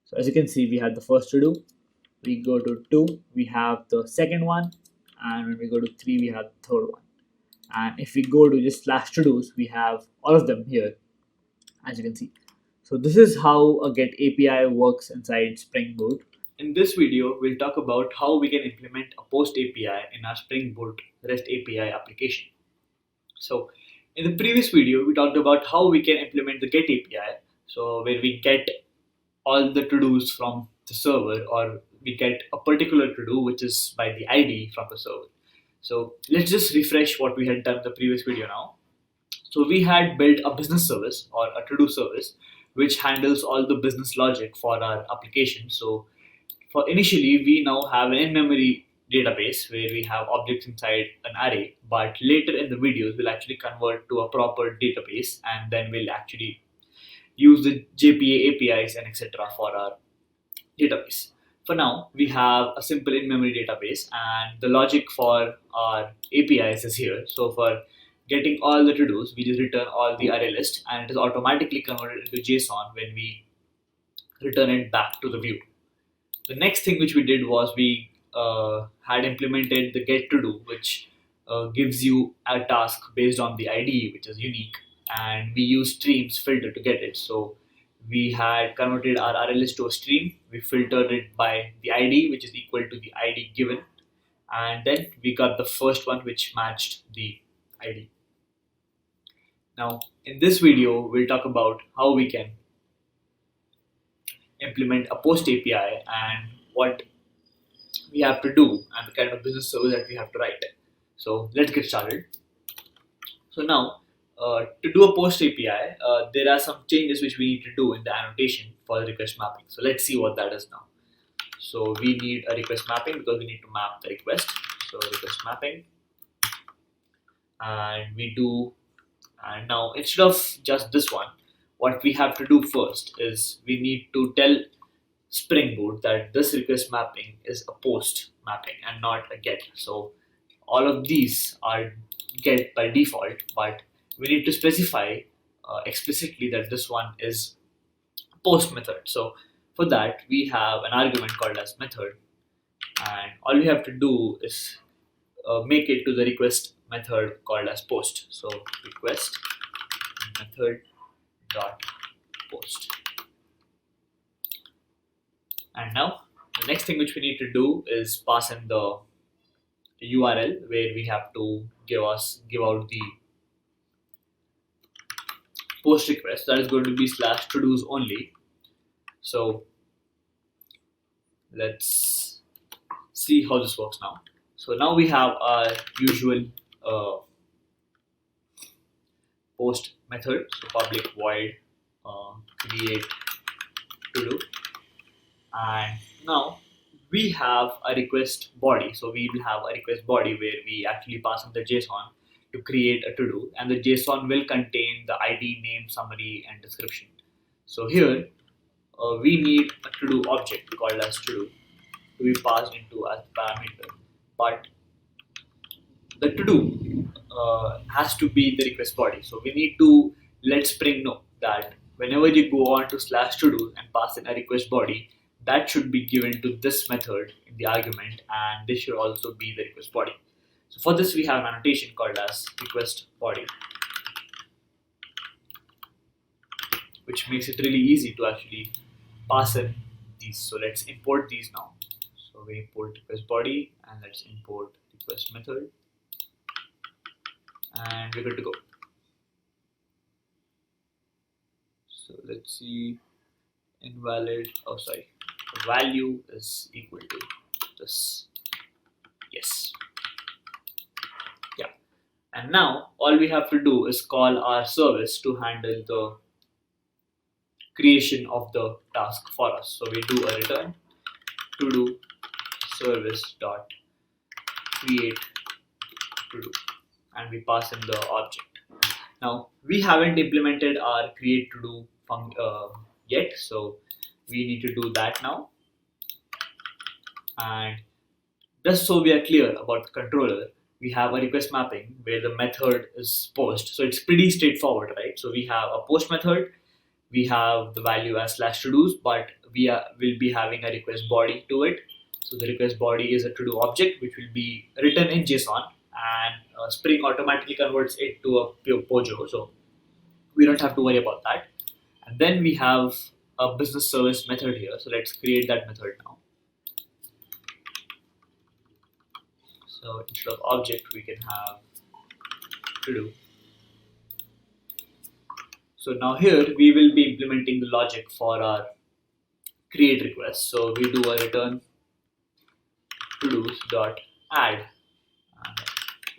So as you can see, we have the first to do. We go to 2, we have the second one, and when we go to 3, we have the third one. And if we go to just /to-dos, we have all of them here, as you can see. So this is how a get API works inside Spring Boot. In this video, we'll talk about how we can implement a post API in our Spring Boot REST API application. So in the previous video, we talked about how we can implement the get API. So where we get all the to-dos from the server, or we get a particular to-do which is by the ID from the server. So let's just refresh what we had done in the previous video now. So we had built a business service or a to-do service which handles all the business logic for our application. So for initially, we now have an in-memory database where we have objects inside an array, but later in the videos, we'll actually convert to a proper database, and then we'll actually use the JPA APIs and etc. for our database. For now, we have a simple in-memory database, and the logic for our APIs is here. So for getting all the to-dos, we just return all the array list, and it is automatically converted into JSON when we return it back to the view. The next thing which we did was we had implemented the get to do, which gives you a task based on the ID, which is unique, and we use streams filter to get it. So we had converted our array list to a stream. We filtered it by the ID, which is equal to the ID given, and then we got the first one which matched the ID. Now, in this video, we'll talk about how we can implement a post API and what we have to do and the kind of business service that we have to write. So let's get started. So now, to do a post API, there are some changes which we need to do in the annotation for the request mapping. So let's see what that is now. So we need a request mapping because we need to map the request. So request mapping, and we do. And now instead of just this one, what we have to do first is we need to tell Spring Boot that this request mapping is a post mapping and not a get. So all of these are get by default, but we need to specify explicitly that this one is post method. So for that, we have an argument called as method, and all we have to do is make it to the request method called as post. So request method dot post. And now the next thing which we need to do is pass in the URL where we have to give out the post request. That is going to be /todos only. So let's see how this works now. So now we have our usual post method. So public void create to do, and now we have a request body. So we will have a request body where we actually pass in the JSON to create a to do, and the JSON will contain the ID, name, summary, and description. So here we need a to do object called as to do to be passed into as parameter, but the to do has to be the request body. So we need to let Spring know that whenever you go on to /to-do and pass in a request body, that should be given to this method in the argument, and this should also be the request body. So for this, we have an annotation called as request body, which makes it really easy to actually pass in these. So let's import these now. So we import request body, and let's import request method, and we're good to go. So let's see, invalid, oh sorry, the value is equal to this. Yes. Yeah. And now all we have to do is call our service to handle the creation of the task for us. So we do a return to do service dot create to do, and we pass in the object. Now we haven't implemented our create to do yet, so we need to do that now. And just so we are clear about the controller, we have a request mapping where the method is post. So it's pretty straightforward, right? So we have a post method, we have the value as slash to do's, but will be having a request body to it. So the request body is a to do object which will be written in JSON, and Spring automatically converts it to a pure POJO. So we don't have to worry about that. And then we have a business service method here. So let's create that method now. So instead of object, we can have to do. So now here we will be implementing the logic for our create request. So we do a return to do's dot add, and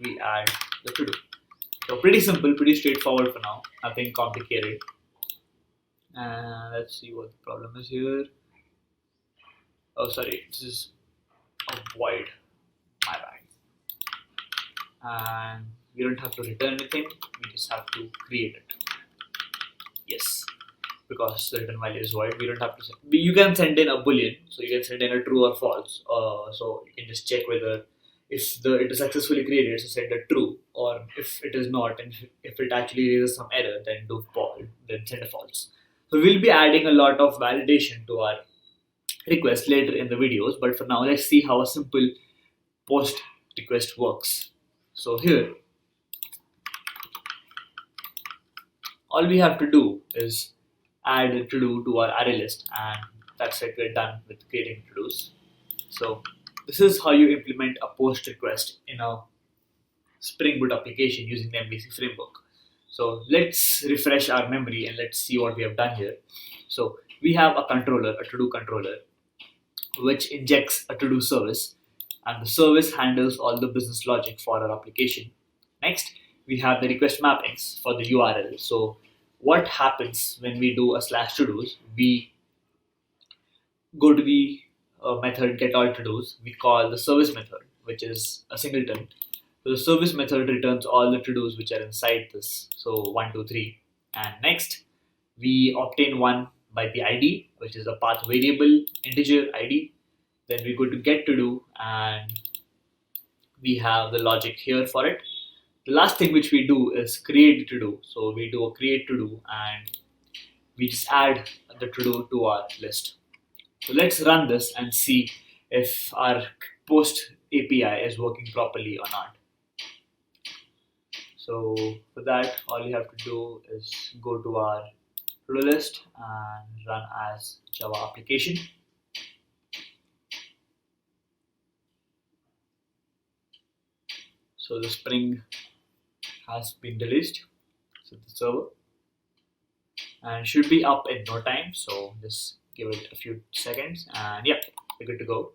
we add the to do. So pretty simple, pretty straightforward for now, nothing complicated. And let's see what the problem is here. Oh, sorry, this is a void. My bad. And we don't have to return anything, we just have to create it. Yes, because the return value is void, we don't have to send. You can send in a boolean, so you can send in a true or false. So you can just check whether if it is successfully created, so send a true, or if it is not, and if it actually raises some error, then then send a false. So we'll be adding a lot of validation to our request later in the videos, but for now let's see how a simple post request works. So here all we have to do is add a to do to our array list, and that's it, we're done with creating to dos. So this is how you implement a post request in a Spring Boot application using the MVC framework. So let's refresh our memory and let's see what we have done here. So we have a controller, a to do controller, which injects a to do service, and the service handles all the business logic for our application. Next, we have the request mappings for the URL. So what happens when we do a slash to do's? We go to the method get all to do's. We call the service method, which is a singleton. So the service method returns all the to do's which are inside this. So 1, 2, 3. And next, we obtain one by the ID, which is a path variable integer ID. Then we go to get to do, and we have the logic here for it. The last thing which we do is create to do. So we do a create to do, and we just add the to do to our list. So let's run this and see if our post API is working properly or not. So for that, all you have to do is go to our to-do list and run as Java application. So the Spring has been released to the server and should be up in no time. So just give it a few seconds, and yeah, we're good to go.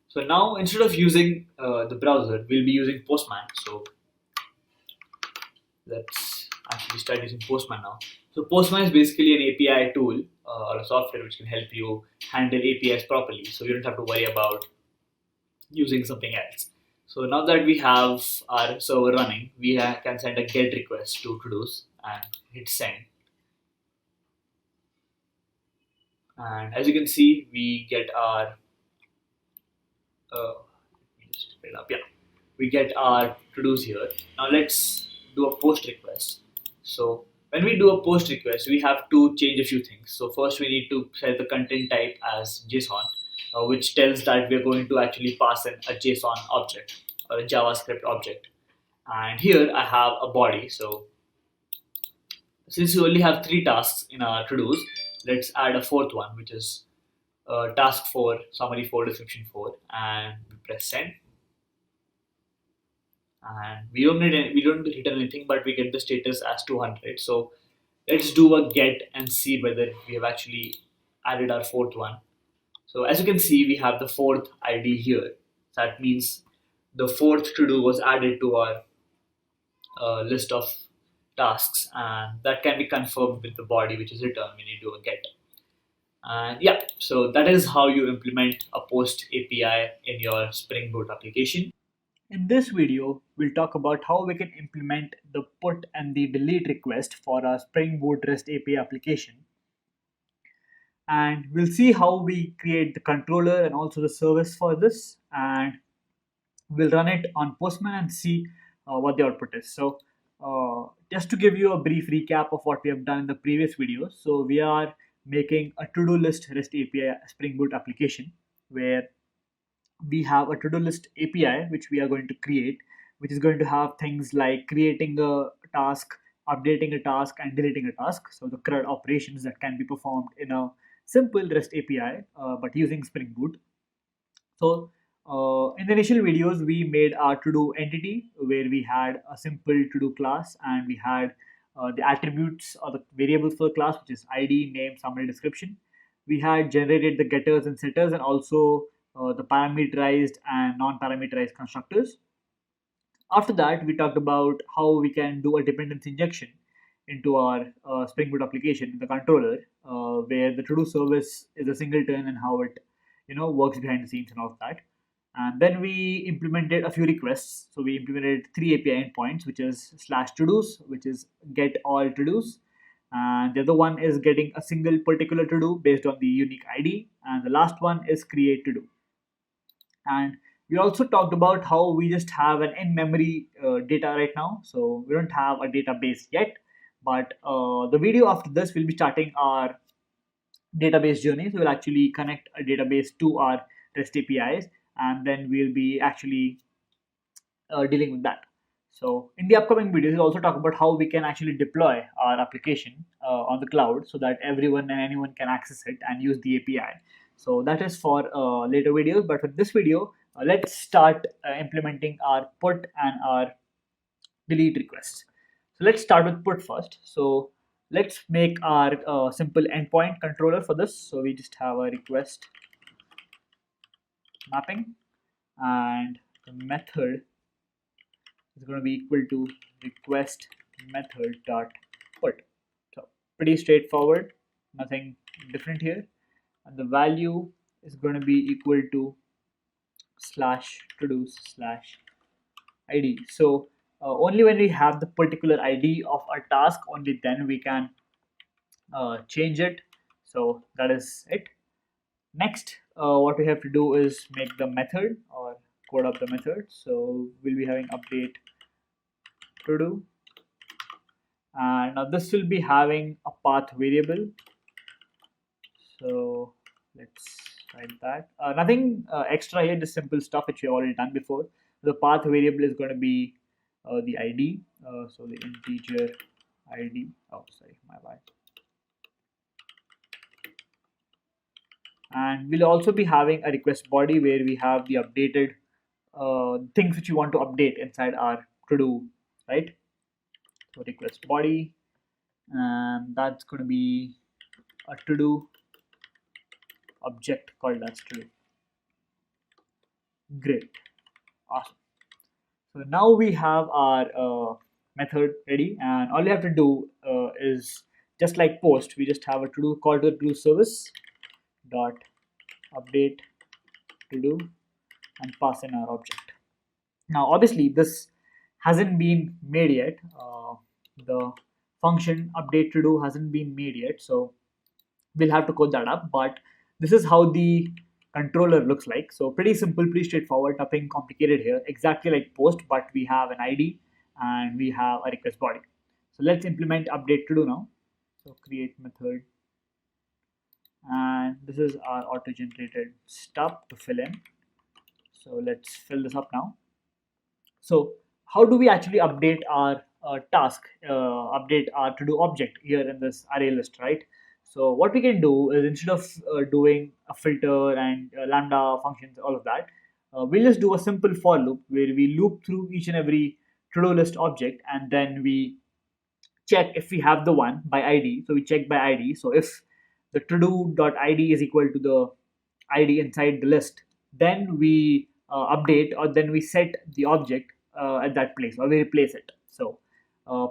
So now instead of using the browser, we'll be using Postman. So let's actually start using Postman now. So Postman is basically an API tool or a software which can help you handle APIs properly, so you don't have to worry about using something else. So now that we have our server running, we can send a GET request to to-dos and hit send. And as you can see, we get our we get our to-dos here. Now let's do a post request. So when we do a post request, we have to change a few things. So first we need to set the content type as JSON, which tells that we're going to actually pass in a JSON object or a JavaScript object. And here I have a body. So since we only have 3 tasks in our to-dos, let's add a 4th one, which is task 4, summary 4, description 4, and we press send. And we don't return anything, but we get the status as 200. So let's do a get and see whether we have actually added our 4th one. So as you can see, we have the 4th ID here. So that means the fourth to do was added to our list of tasks, and that can be confirmed with the body which is returned when you do a get. And yeah, so that is how you implement a post API in your Spring Boot application. In this video, we'll talk about how we can implement the put and the delete request for our Spring Boot REST API application. And we'll see how we create the controller and also the service for this. And we'll run it on Postman and see what the output is. So just to give you a brief recap of what we have done in the previous video. So we are making a to-do list REST API Spring Boot application where we have a to-do list API which we are going to create, which is going to have things like creating a task, updating a task, and deleting a task. So the CRUD operations that can be performed in a simple REST API, but using Spring Boot. So in the initial videos, we made our to-do entity where we had a simple to-do class and we had the attributes or the variables for the class, which is ID, name, summary, description. We had generated the getters and setters and also the parameterized and non-parameterized constructors. After that, we talked about how we can do a dependency injection into our Spring Boot application in the controller, where the to-do service is a singleton and how it works behind the scenes and all of that. And then we implemented a few requests. So we implemented three API endpoints, which is slash to-dos, which is get all to-dos. And the other one is getting a single particular to-do based on the unique ID. And the last one is create to-do. And we also talked about how we just have an in-memory data right now. So we don't have a database yet, but the video after this will be starting our database journey. So we'll actually connect a database to our REST APIs, and then we'll be actually dealing with that. So in the upcoming videos, we'll also talk about how we can actually deploy our application on the cloud so that everyone and anyone can access it and use the API. So that is for later videos. But for this video, let's start implementing our put and our delete requests. So let's start with put first. So let's make our simple endpoint controller for this. So we just have a request mapping, and the method is going to be equal to request method dot put. So pretty straightforward, nothing different here. And the value is going to be equal to slash to do slash ID. So only when we have the particular ID of our task, only then we can change it. So that is it. Next, what we have to do is make the method or code up the method. So we'll be having update to do, and now this will be having a path variable. So let's write that. Nothing extra here, just simple stuff which we have already done before. The path variable is going to be the ID. So the integer ID. Oh, sorry, my bad. And we'll also be having a request body where we have the updated things which you want to update inside our to do, right? So request body, and that's going to be a to do object called as to do. Great, awesome. So now we have our method ready, and all you have to do is just like post, we just have a to do call to do service dot update to do and pass in our object. Now obviously this hasn't been made yet. The function update to do hasn't been made yet, so we'll have to code that up. But this is how the controller looks like. So pretty simple, pretty straightforward, nothing complicated here, exactly like post, but we have an ID and we have a request body. So let's implement update to do now. So create method, and this is our auto generated stub to fill in. So let's fill this up now. So how do we actually update our task, update our to do object here in this array list, right? So what we can do is, instead of doing a filter and lambda functions, all of that, we'll just do a simple for loop where we loop through each and every to-do list object, and then we check if we have the one by ID. So we check by ID. So if the to-do.id is equal to the ID inside the list, then we update, or then we set the object at that place, or we replace it. So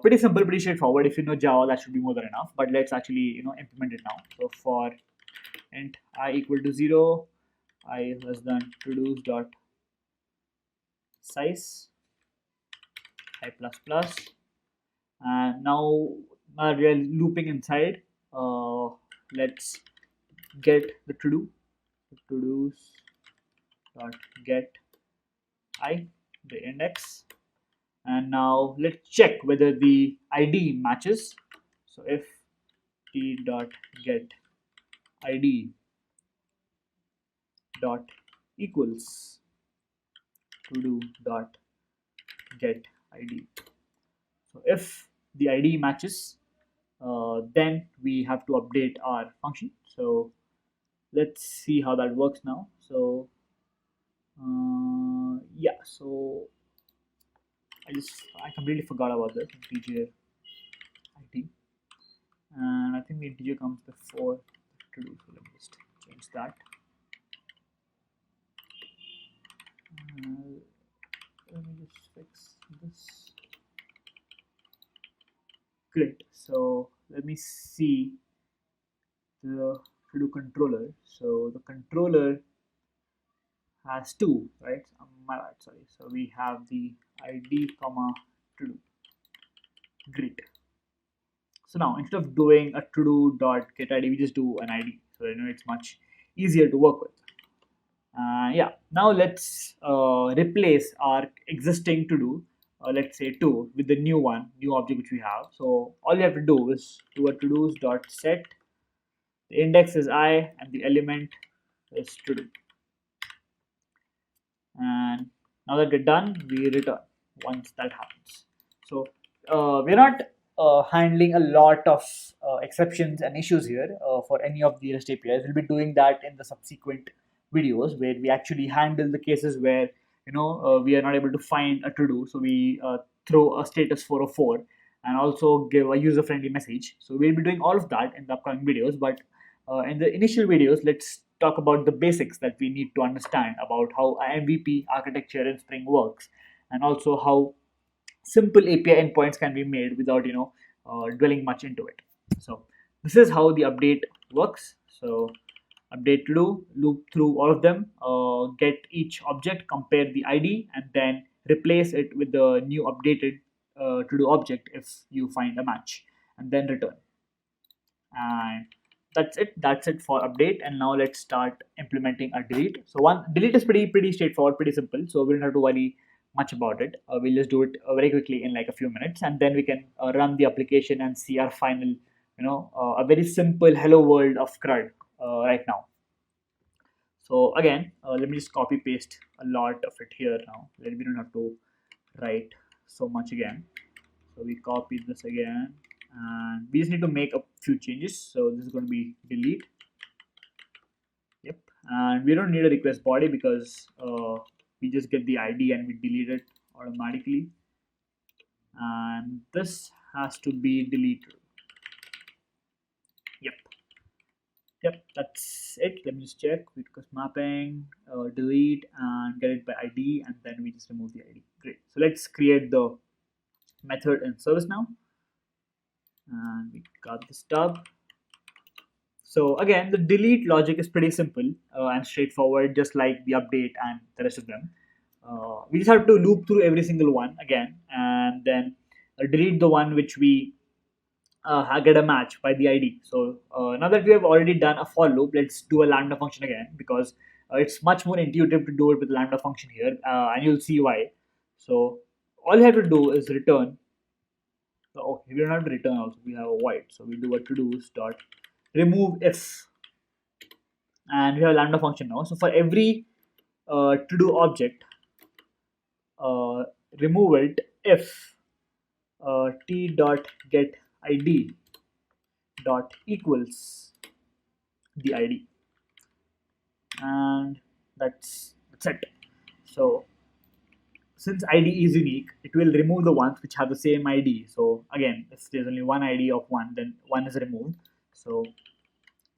pretty simple, pretty straightforward. If you know Java, that should be more than enough. But let's actually implement it now. So for int I equal to 0, I less than todos dot size I plus plus, and now we are looping inside. Let's get the to do, todos dot get I, the index, and now let's check whether the ID matches. So if t dot get ID dot equals to do dot get ID. So if the ID matches, then we have to update our function. So let's see how that works now. So yeah, so I completely forgot about this integer ID, and I think the integer comes before to do. So let me just change that. Let me just fix this. Great. So let me see the to do controller. So the controller has two, right? My bad, sorry. So we have the ID comma to do. Great. So now instead of doing a to do dot get ID, we just do an ID. So it's much easier to work with. Yeah, now let's replace our existing to do, let's say 2, with the new object which we have. So all you have to do is do a to do's dot set. The index is I and the element is to do. And now that we're done, we return once that happens. So we're not handling a lot of exceptions and issues here for any of the REST APIs. We'll be doing that in the subsequent videos where we actually handle the cases where we are not able to find a to do, so we throw a status 404 and also give a user-friendly message. So we'll be doing all of that in the upcoming videos, but in the initial videos, let's talk about the basics that we need to understand about how MVP architecture in Spring works, and also how simple API endpoints can be made without dwelling much into it. So this is how the update works. So update to do, loop through all of them, get each object, compare the ID, and then replace it with the new updated to do object if you find a match, and then return. And that's it for update. And now let's start implementing a delete. So one delete is pretty straightforward, pretty simple, so we don't have to worry much about it. We'll just do it very quickly in like a few minutes, and then we can run the application and see our final a very simple hello world of CRUD right now. So again, let me just copy paste a lot of it here now. Then we don't have to write so much again. So we copy this again, and we just need to make a few changes. So this is going to be delete. Yep, and we don't need a request body because we just get the ID and we delete it automatically. And this has to be deleted. Yep, that's it. Let me just check. We request mapping, delete, and get it by ID, and then we just remove the ID. Great. So let's create the method in service now, and we got the stub. So again, the delete logic is pretty simple and straightforward, just like the update and the rest of them. We just have to loop through every single one again, and then delete the one which we get a match by the ID. So now that we have already done a for loop, let's do a lambda function again, because it's much more intuitive to do it with lambda function here, and you'll see why. So all you have to do is return. Okay, we don't have to return also, we have a void. So we do a to do's dot remove if, and we have a lambda function now. So for every to do object, remove it if t dot get ID dot equals the ID, and that's it. So since ID is unique, it will remove the ones which have the same ID. So again, if there's only one ID of one, then one is removed. So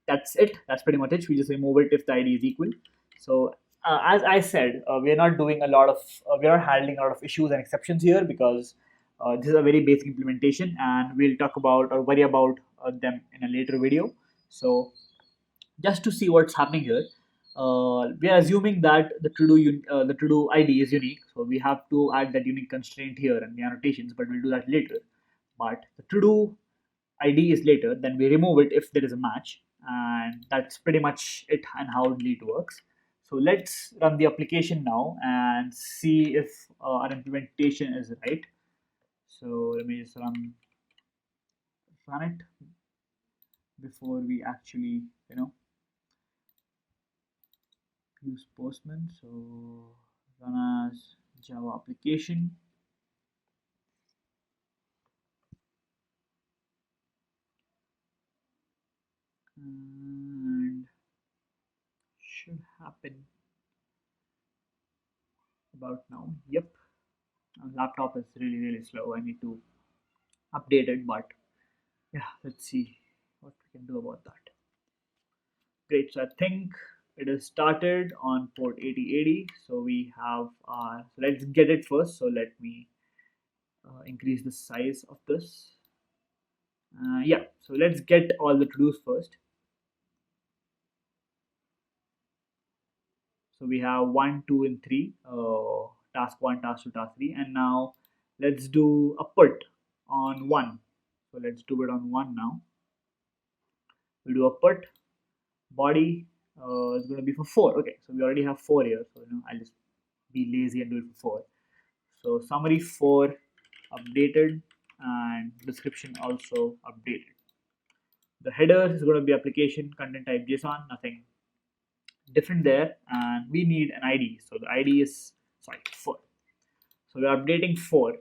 that's it. That's pretty much it. We just remove it if the ID is equal. So as I said, we are not doing a lot of, we are not handling a lot of issues and exceptions here because this is a very basic implementation, and we'll talk about or worry about them in a later video. So just to see what's happening here, we are assuming that the to do ID is unique, so we have to add that unique constraint here and the annotations, but we'll do that later. But the to do ID is later, then we remove it if there is a match, and that's pretty much it and how delete works. So let's run the application now and see if our implementation is right. So let me just run it before we actually use Postman. So run as Java application. And should happen about now. Yep, my laptop is really slow. I need to update it, but yeah, let's see what we can do about that. Great, so I think it is started on port 8080. So we have so let's get it first. So let me increase the size of this. Yeah, so let's get all the to-dos first. So we have 1, 2, and 3. Task 1, task 2, task 3, and now let's do a put on 1. So let's do it on 1 now. We'll do a put body is going to be for 4. Okay, so we already have 4 here, so I'll just be lazy and do it for 4. So summary 4 updated, and description also updated. The header is going to be application content type JSON, nothing different there, and we need an ID. So the ID is 4. So we're updating 4,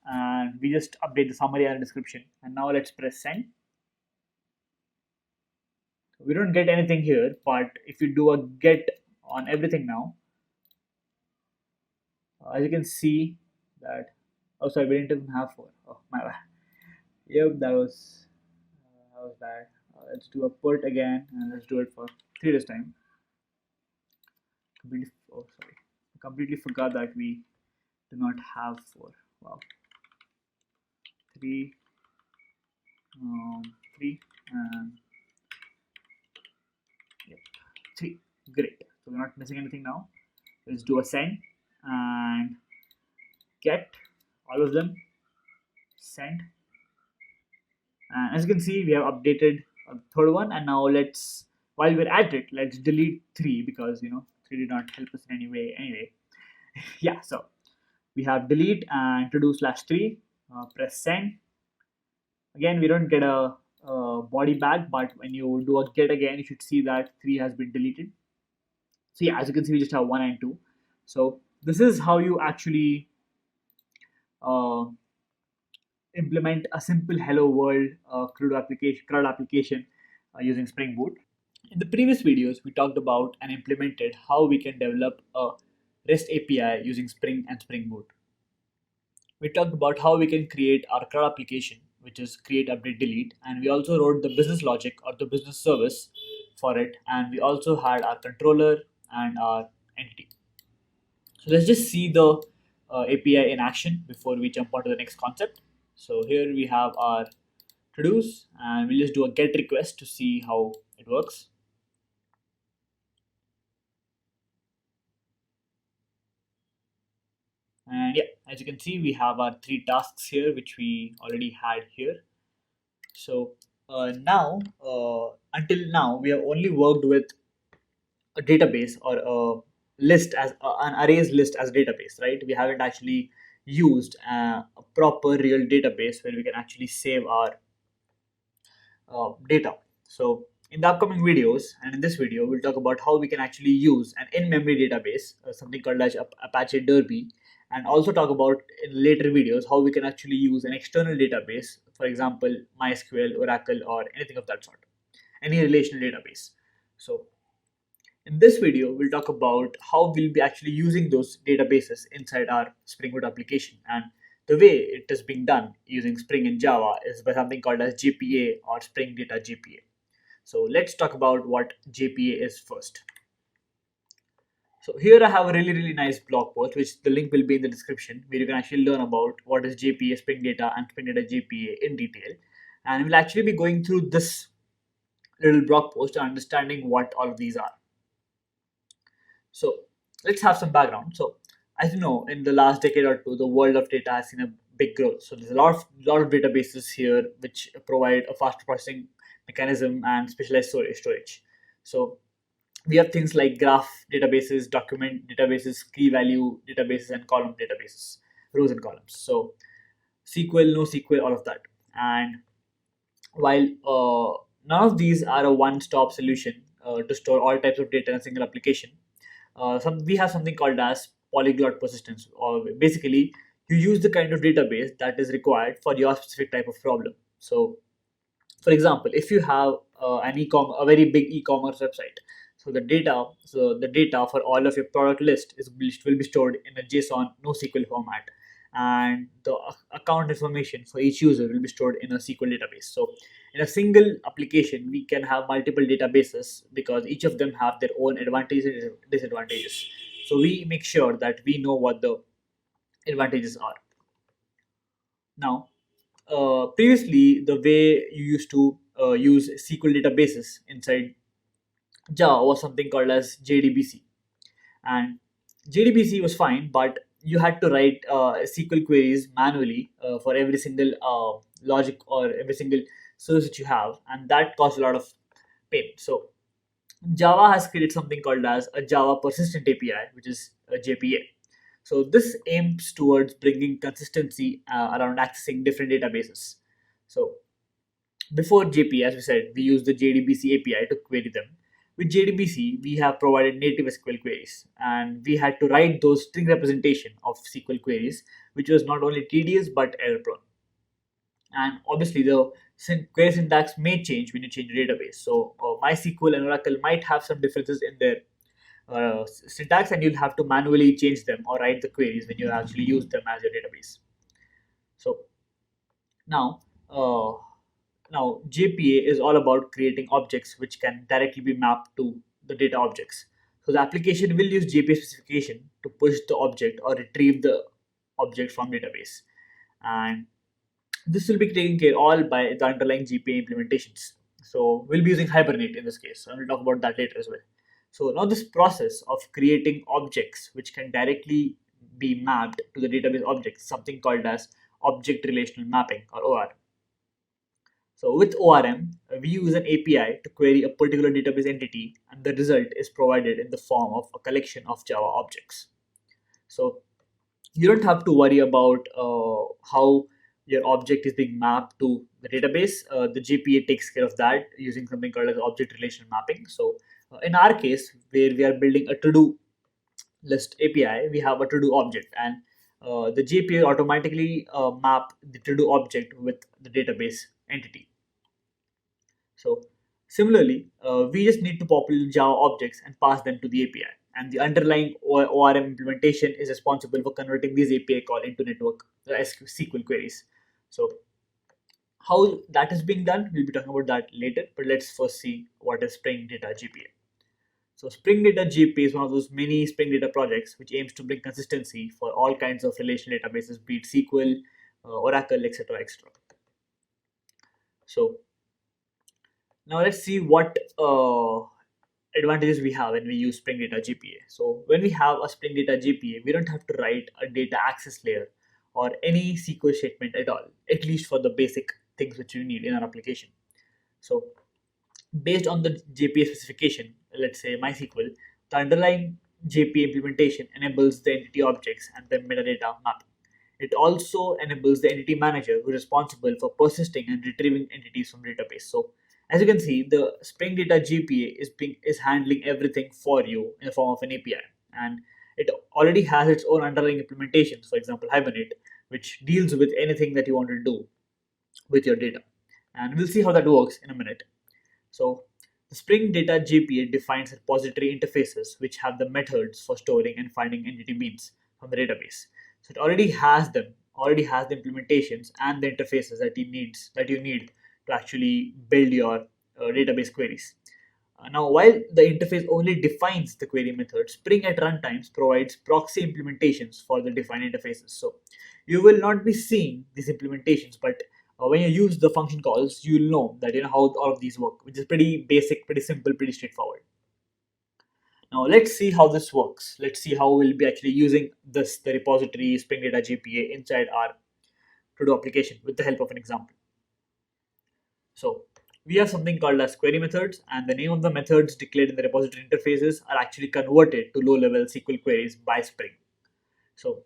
and we just update the summary and the description. And now let's press send. We don't get anything here, but if you do a get on everything now, as you can see that, oh sorry, we didn't even have 4. Oh my bad. Yep, that was bad. Let's do a put again, and let's do it for 3 this time. Oh sorry, I completely forgot that we do not have 4. Wow. 3, 3, and yep, 3. Great. So we're not missing anything now. Let's do a send and get all of them. Send. And as you can see, we have updated a third one. And now while we're at it, let's delete 3 because 3 did not help us in any way. Anyway, yeah. So we have delete and to do /3. Press send. Again, we don't get a body back, but when you do a get again, you should see that 3 has been deleted. So yeah, as you can see, we just have 1 and 2. So this is how you actually uh, implement a simple hello world CRUD application using Spring Boot. In the previous videos, we talked about and implemented how we can develop a REST API using Spring and Spring Boot. We talked about how we can create our CRUD application, which is create, update, delete, and we also wrote the business logic or the business service for it, and we also had our controller and our entity. So let's just see the API in action before we jump on to the next concept. So here we have our to-dos, and we'll just do a get request to see how it works. And yeah, as you can see, we have our 3 tasks here, which we already had here. So until now, we have only worked with a database or a list as an arrays list as database, right? We haven't actually used a proper real database where we can actually save our data. So in the upcoming videos and in this video, we'll talk about how we can actually use an in-memory database, something called as Apache Derby, and also talk about in later videos how we can actually use an external database, for example, MySQL, Oracle, or anything of that sort, any relational database. So in this video, we'll talk about how we'll be actually using those databases inside our Spring Boot application. And the way it is being done using Spring in Java is by something called as JPA or Spring Data JPA. So let's talk about what JPA is first. So here I have a really nice blog post, which the link will be in the description, where you can actually learn about what is JPA, Spring Data, and Spring Data JPA in detail. And we'll actually be going through this little blog post and understanding what all of these are. So let's have some background. So as you know, in the last decade or two, the world of data has seen a big growth. So there's a lot of databases here which provide a fast processing mechanism and specialized storage. So we have things like graph databases, document databases, key value databases, and column databases, rows and columns. So SQL, NoSQL, all of that. And while none of these are a one-stop solution to store all types of data in a single application, we have something called as polyglot persistence, or basically you use the kind of database that is required for your specific type of problem. So for example, if you have a very big e-commerce website, so the data for all of your product list will be stored in a JSON NoSQL format, and the account information for each user will be stored in a SQL database. So in a single application, we can have multiple databases because each of them have their own advantages and disadvantages. So we make sure that we know what the advantages are. Now, previously, the way you used to use SQL databases inside Java was something called as JDBC, and JDBC was fine, but you had to write SQL queries manually for every single logic or every single source that you have, and that caused a lot of pain. So Java has created something called as a Java Persistent API, which is a JPA. So this aims towards bringing consistency around accessing different databases. So before JPA, as we said, we use the JDBC API to query them. With JDBC, we have provided native SQL queries, and we had to write those string representation of SQL queries, which was not only tedious but error prone. And obviously, the query syntax may change when you change the database. So MySQL and Oracle might have some differences in their syntax, and you'll have to manually change them or write the queries when you actually use them as your database. So now, uh, now JPA is all about creating objects which can directly be mapped to the data objects. So the application will use JPA specification to push the object or retrieve the object from database, and this will be taken care all by the underlying JPA implementations. So we'll be using Hibernate in this case, and we'll talk about that later as well. So now this process of creating objects which can directly be mapped to the database objects, something called as object relational mapping, or OR. So with ORM, we use an API to query a particular database entity, and the result is provided in the form of a collection of Java objects. So you don't have to worry about how your object is being mapped to the database. The JPA takes care of that using something called as object relational mapping. So in our case, where we are building a to-do list API, we have a to-do object, and the JPA automatically map the to-do object with the database entity. So similarly, we just need to populate Java objects and pass them to the API. And the underlying ORM implementation is responsible for converting these API call into network SQL queries. So how that is being done, we'll be talking about that later. But let's first see what is Spring Data JPA. So Spring Data JPA is one of those many Spring Data projects which aims to bring consistency for all kinds of relational databases, be it SQL, Oracle, etc., etc. So now let's see what advantages we have when we use Spring Data JPA. So when we have a Spring Data JPA, we don't have to write a data access layer or any SQL statement at all, at least for the basic things which we need in our application. So based on the JPA specification, let's say MySQL, the underlying JPA implementation enables the entity objects and the metadata mapping. It also enables the entity manager who is responsible for persisting and retrieving entities from database. So as you can see, the Spring Data JPA is handling everything for you in the form of an API, and it already has its own underlying implementations. For example, Hibernate, which deals with anything that you want to do with your data, and we'll see how that works in a minute. So the Spring Data JPA defines repository interfaces which have the methods for storing and finding entity beans from the database. So it already has the implementations and the interfaces that you need to actually build your database queries. Now, while the interface only defines the query method, Spring at runtimes provides proxy implementations for the defined interfaces. So you will not be seeing these implementations, but when you use the function calls, you'll know that how all of these work, which is pretty basic, pretty simple, pretty straightforward. Now let's see how this works. Let's see how we'll be actually using the repository Spring Data JPA inside our to-do application with the help of an example. So we have something called as query methods, and the name of the methods declared in the repository interfaces are actually converted to low-level SQL queries by Spring. So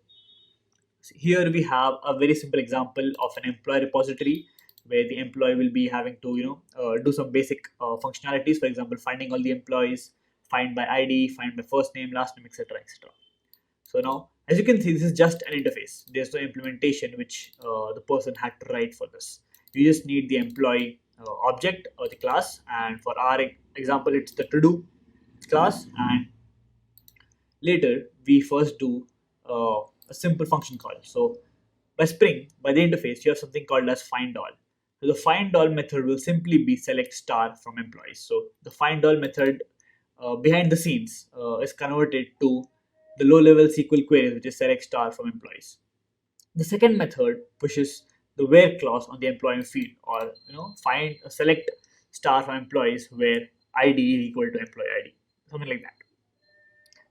here we have a very simple example of an employee repository where the employee will be having to do some basic functionalities. For example, finding all the employees, find by ID, find by first name, last name, etc., etc. So now, as you can see, this is just an interface. There's no implementation which the person had to write for this. You just need the employee object or the class, and for our example, it's the to-do class, and later we first do a simple function call. So by Spring, by the interface, you have something called as find all. So the find all method will simply be select star from employees. So the find all method behind the scenes is converted to the low level SQL queries, which is select star from employees. The second method pushes the where clause on the employee field, or find select star from employees where ID is equal to employee ID, something like that.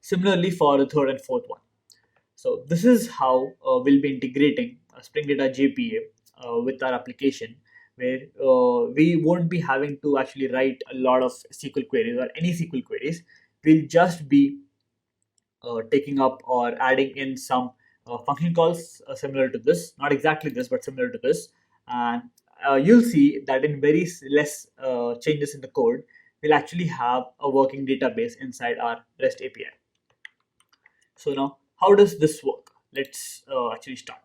Similarly for the third and fourth one. So this is how we'll be integrating Spring Data JPA with our application, where we won't be having to actually write a lot of SQL queries or any SQL queries. We'll just be taking up or adding in some function calls similar to this, not exactly this, but similar to this. And you'll see that in very less changes in the code, we'll actually have a working database inside our REST API. So now, how does this work? Let's actually start.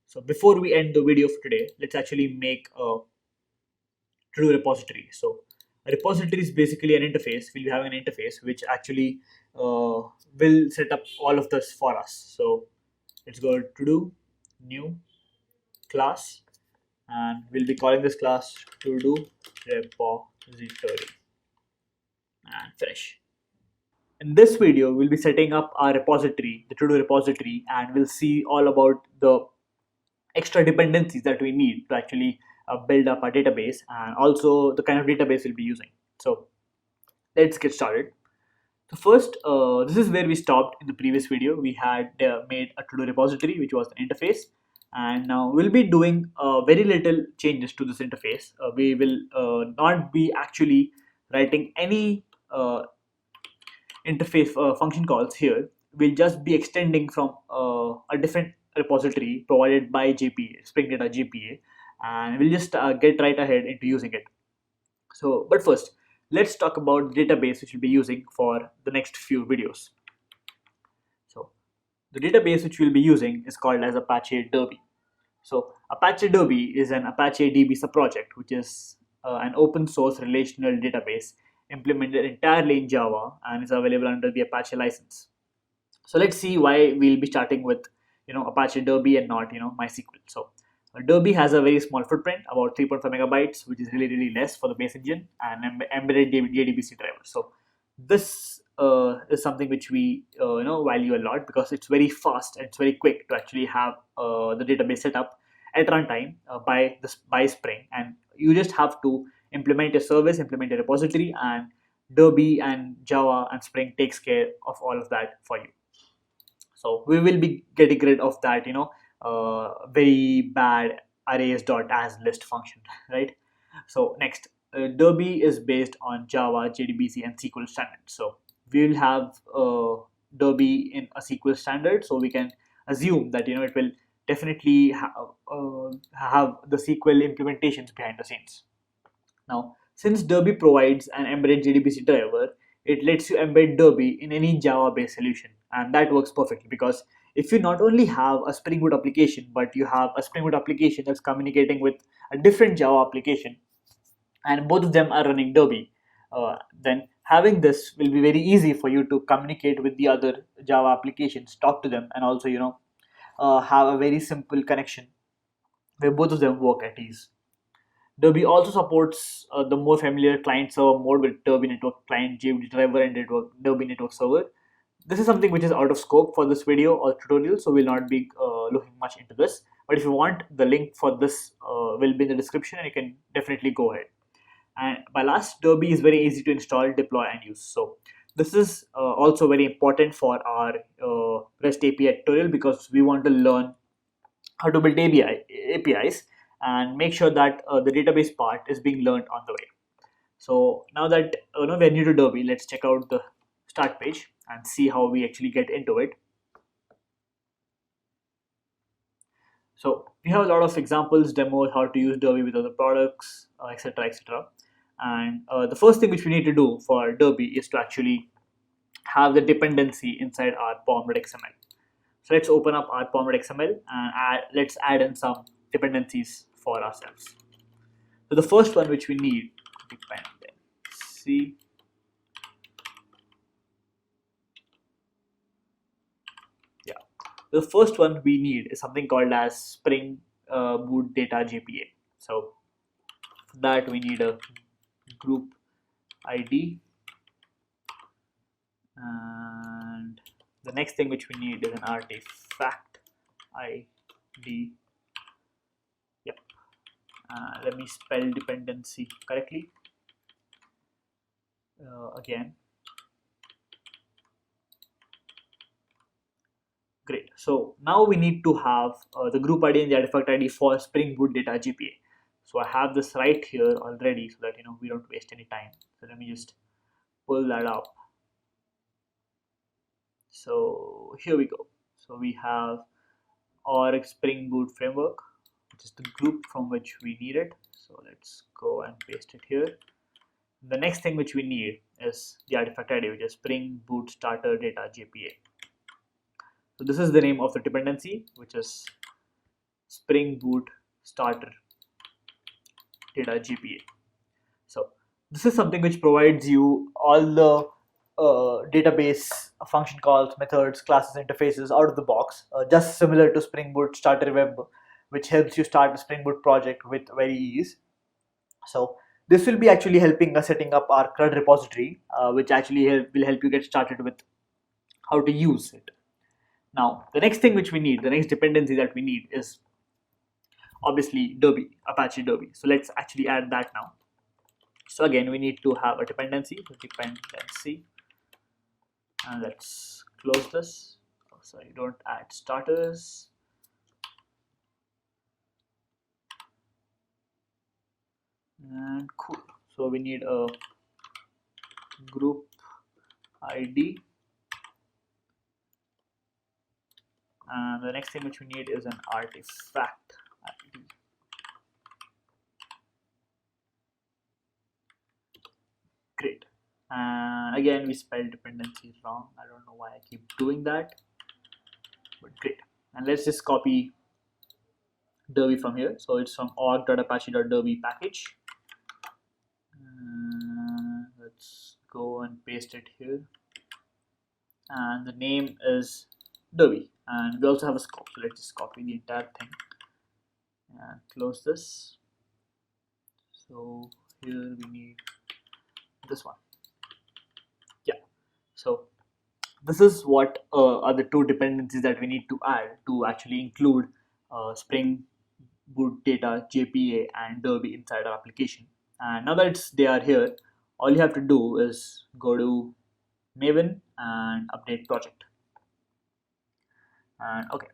So before we end the video for today, let's actually make a to-do repository. So a repository is basically an interface. We'll be having an interface which actually will set up all of this for us. So let's go to do new class, and we'll be calling this class to do repository and finish. In this video, we'll be setting up our repository, the to-do repository, and we'll see all about the extra dependencies that we need to actually build up our database, and also the kind of database we'll be using. So let's get started. So first, this is where we stopped in the previous video. We had made a to-do repository, which was the interface, and now we'll be doing very little changes to this interface. We will not be actually writing any interface function calls here. We'll just be extending from a different repository provided by JPA, Spring Data JPA, and we'll just get right ahead into using it. So, but first, let's talk about the database which we'll be using for the next few videos. So, the database which we'll be using is called as Apache Derby. So, Apache Derby is an Apache DB subproject, which is an open source relational database implemented entirely in Java and is available under the Apache license. So let's see why we'll be starting with Apache Derby and not MySQL. So Derby has a very small footprint, about 3.5 megabytes, which is really less for the base engine, and embedded JDBC driver. So this is something which we value a lot because it's very fast and it's very quick to actually have the database set up at runtime by Spring, and you just have to implement a service, implement a repository, and Derby and Java and Spring takes care of all of that for you. So we will be getting rid of that very bad arrays.as list function, right? So next, Derby is based on Java, JDBC, and SQL standards. So we will have Derby in a SQL standard, so we can assume that it will definitely have the SQL implementations behind the scenes. Now, since Derby provides an embedded JDBC driver, it lets you embed Derby in any Java-based solution, and that works perfectly because if you not only have a Spring Boot application, but you have a Spring Boot application that's communicating with a different Java application, and both of them are running Derby, then having this will be very easy for you to communicate with the other Java applications, talk to them, and also have a very simple connection where both of them work at ease. Derby also supports the more familiar client server mode with Derby Network Client, JD Driver, and Derby Network Server. This is something which is out of scope for this video or tutorial, so we'll not be looking much into this. But if you want, the link for this will be in the description, and you can definitely go ahead. And by last, Derby is very easy to install, deploy, and use. So this is also very important for our REST API tutorial, because we want to learn how to build APIs and make sure that the database part is being learned on the way. So now that we're new to Derby, let's check out the start page and see how we actually get into it. So we have a lot of examples, demos, how to use Derby with other products, etc., etc. And the first thing which we need to do for Derby is to actually have the dependency inside our pom.xml. So let's open up our pom.xml and let's add in some dependencies for ourselves. So the first one which we need, dependency. Yeah, the first one we need is something called as Spring Boot Data JPA. So for that we need a group ID, and the next thing which we need is an artifact ID. Yep. Let me spell dependency correctly. Again. Great. So now we need to have the group ID and the artifact ID for Spring Boot Data JPA. So I have this right here already, so that we don't waste any time. So let me just pull that up. So here we go. So we have our Spring Boot Framework, which is the group from which we need it. So let's go and paste it here. The next thing which we need is the artifact ID, which is Spring Boot Starter Data JPA. So this is the name of the dependency, which is Spring Boot Starter Data JPA. So this is something which provides you all the database function calls, methods, classes, interfaces out of the box, just similar to Spring Boot Starter Web, which helps you start a Spring Boot project with very ease. So this will be actually helping us setting up our CRUD repository, which actually will help you get started with how to use it. Now, the next thing which we need, the next dependency that we need is obviously Derby, Apache Derby. So let's actually add that now. So again, we need to have a dependency, and let's close this. Oh, sorry, don't add starters. And cool. So we need a group ID, and the next thing which we need is an artifact ID. Great. And again, we spelled dependencies wrong. I don't know why I keep doing that, but great. And let's just copy Derby from here. So it's from org.apache.derby package. Let's go and paste it here. And the name is Derby. And we also have a scope. So let's just copy the entire thing and close this. So here we need this one. Yeah. So this is what are the two dependencies that we need to add to actually include Spring Boot Data JPA and Derby inside our application. And now that they are here, all you have to do is go to Maven and update project. And okay,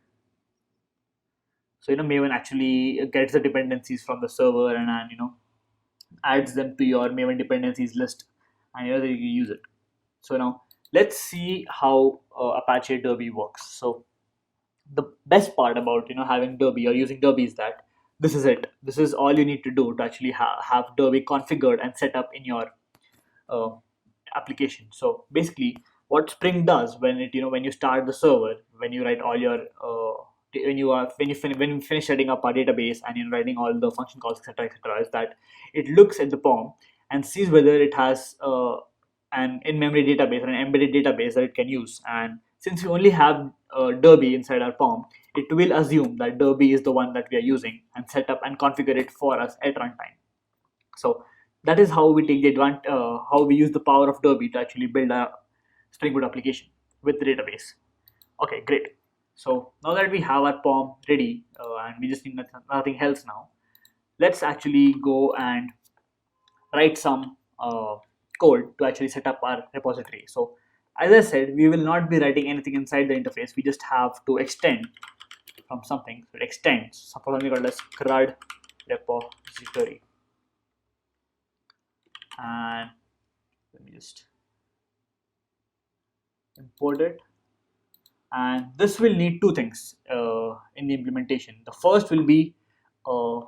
so Maven actually gets the dependencies from the server and adds them to your Maven dependencies list, and you use it. So now let's see how Apache Derby works. So the best part about having Derby or using Derby is that this is it. This is all you need to do to actually have Derby configured and set up in your application. So basically, what Spring does when when you start the server, when you write all your when you finish setting up our database and you're writing all the function calls, etc., is that it looks at the POM and sees whether it has an in-memory database or an embedded database that it can use. And since we only have Derby inside our POM, it will assume that Derby is the one that we are using and set up and configure it for us at runtime. So that is how we take the how we use the power of Derby to actually build a Spring Boot application with the database. Okay, great. So now that we have our POM ready and we just need nothing else now, let's actually go and write some code to actually set up our repository. So as I said, we will not be writing anything inside the interface. We just have to extend from something. So it extends something called as CRUD repository. And let me just import it. And this will need two things in the implementation. The first will be uh,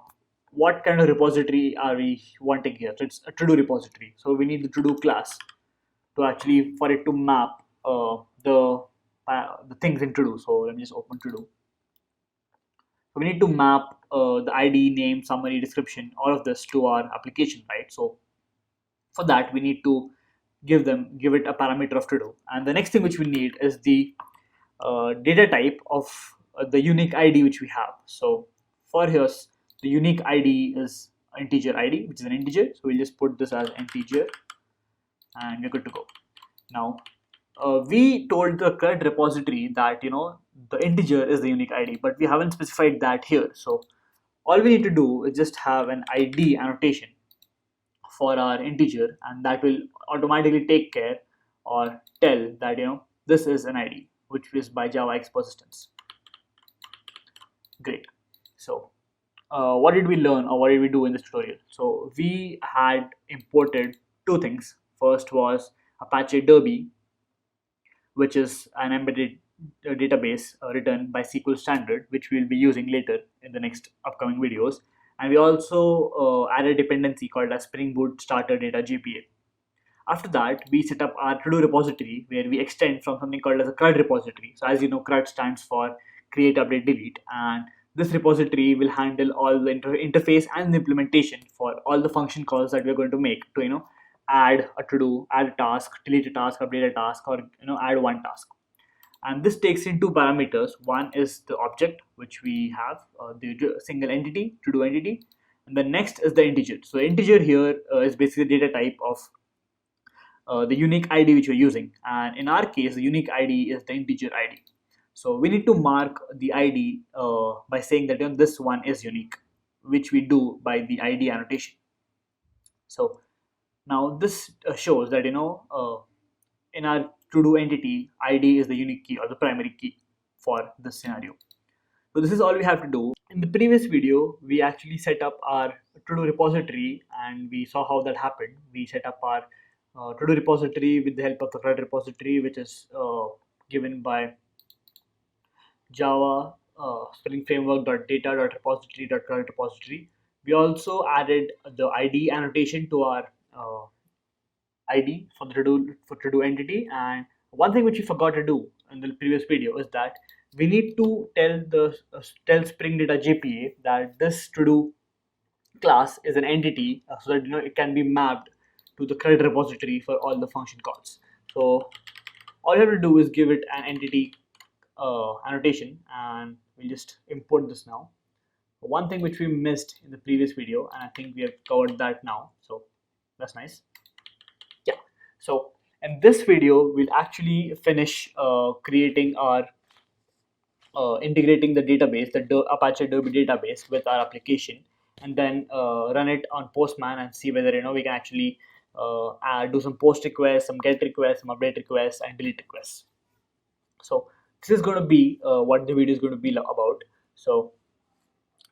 what kind of repository are we wanting here. So it's a to-do repository. So we need the to-do class to actually for it to map the things in to-do. So let me just open to-do. So we need to map the ID, name, summary, description, all of this to our application, right? So for that we need to give it a parameter of to-do. And the next thing which we need is the data type of the unique ID which we have. So for here, the unique ID is integer ID, which is an integer. So we'll just put this as integer, and we're good to go. Now, we told the CRUD repository that the integer is the unique ID, but we haven't specified that here. So all we need to do is just have an ID annotation for our integer, and that will automatically take care or tell that this is an ID, which is by Java X persistence. Great. So what did we learn or what did we do in this tutorial? So we had imported two things. First was Apache Derby, which is an embedded database written by SQL standard, which we'll be using later in the next upcoming videos. And we also added a dependency called as Spring Boot Starter Data JPA. After that, we set up our to-do repository where we extend from something called as a CRUD repository. So as you know, CRUD stands for create, update, delete. And this repository will handle all the interface and the implementation for all the function calls that we're going to make to, add a to-do, add a task, delete a task, update a task, or, add one task. And this takes in two parameters. One is the object, which we have, the single entity, to-do entity. And the next is the integer. So integer here is basically the data type of the unique ID which we're using, and in our case the unique ID is the integer ID. So we need to mark the ID by saying that this one is unique, which we do by the ID annotation. So now this shows that in our to-do entity, ID is the unique key or the primary key for this scenario. So this is all we have to do. In the previous video, we actually set up our to-do repository and we saw how that happened. We set up our to-do repository with the help of the CRUD repository, which is given by Java Spring Framework.data.repository.CRUD repository. We also added the ID annotation to our ID for the to-do entity. And one thing which we forgot to do in the previous video is that we need to tell Spring Data JPA that this to-do class is an entity, so that it can be mapped to the CRUD repository for all the function calls. So all you have to do is give it an entity annotation, and we'll just import this now. One thing which we missed in the previous video, and I think we have covered that now, so that's nice. Yeah, so in this video we'll actually finish creating our integrating the database, the Apache Derby database with our application, and then run it on Postman and see whether we can actually do some post requests, some get requests, some update requests, and delete requests. So this is going to be what the video is going to be about. So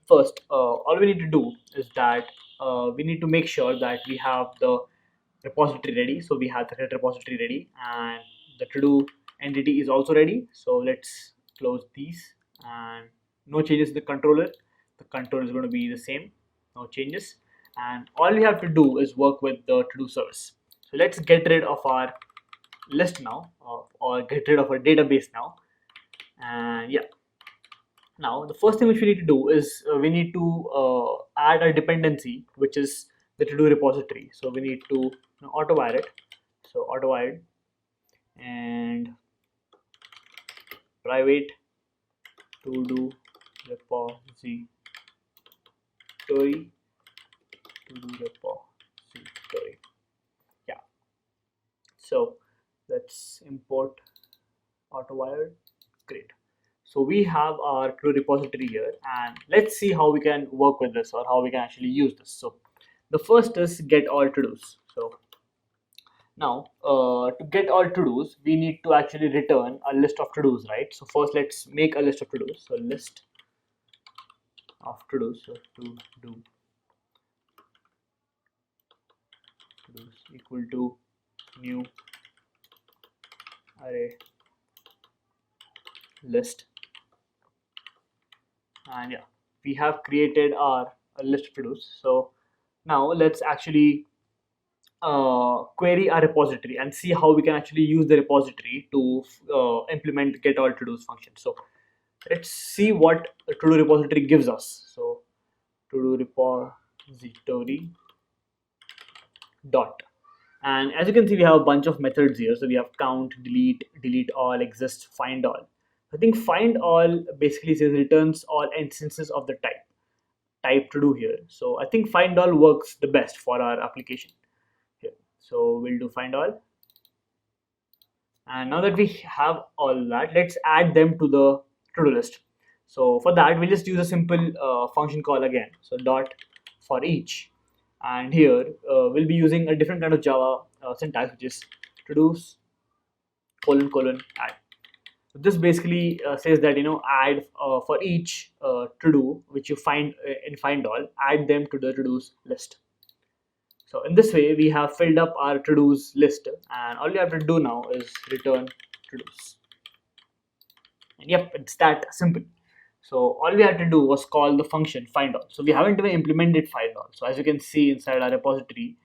first, all we need to do is that we need to make sure that we have the repository ready. So we have the repository ready, and the to-do entity is also ready. So let's close these, and no changes in the controller. The controller is going to be the same, no changes. And all we have to do is work with the to-do service. So let's get rid of our list now, or get rid of our database now. And yeah, now the first thing which we need to do is we need to add a dependency, which is the to-do repository. So we need to auto-wire it. So auto-wired and private to-do repository to-do repo. So let's import AutoWire. Great. So we have our to repository here, and let's see how we can work with this or how we can actually use this. So the first is get all to dos. So now to get all to dos, we need to actually return a list of to dos, right? So first let's make a list of to dos. So list of to dos. So to dos equal to new array list, and yeah, we have created our list of to dos. So now let's actually query our repository and see how we can actually use the repository to implement get all to dos function. So let's see what a to do repository gives us. So to do repository dot, and as you can see we have a bunch of methods here. So we have count, delete all, exist, find all. I think find all basically says returns all instances of the type to do here. So I think find all works the best for our application here. So we'll do find all, and now that we have all that, let's add them to the to-do list. So for that we'll just use a simple function call again. So dot for each, and here we'll be using a different kind of Java syntax, which is to do's colon add. So this basically says that add for each to do which you find in find all, add them to the to do's list. So in this way, we have filled up our to-dos list, and all you have to do now is return to-dos. And yep, it's that simple. So all we had to do was call the function find all. So we haven't even implemented find all. So as you can see inside our repository,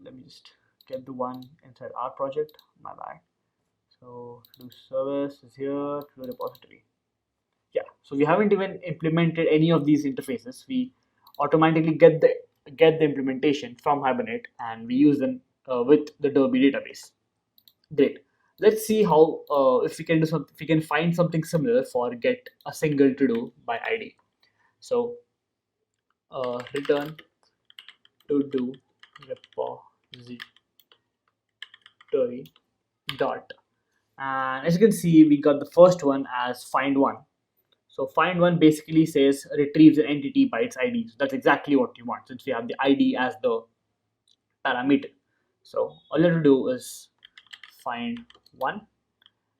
let me just get the one inside our project. My bad. So to service is here, to repository. Yeah. So we haven't even implemented any of these interfaces. We automatically get the implementation from Hibernate, and we use them with the Derby database. Great. Let's see how if we can do something. If we can find something similar for get a single to do by ID. So return to do repository dot, and as you can see, we got the first one as find one. So find one basically says retrieves an entity by its ID. So that's exactly what you want, since we have the ID as the parameter. So all you have to do is find one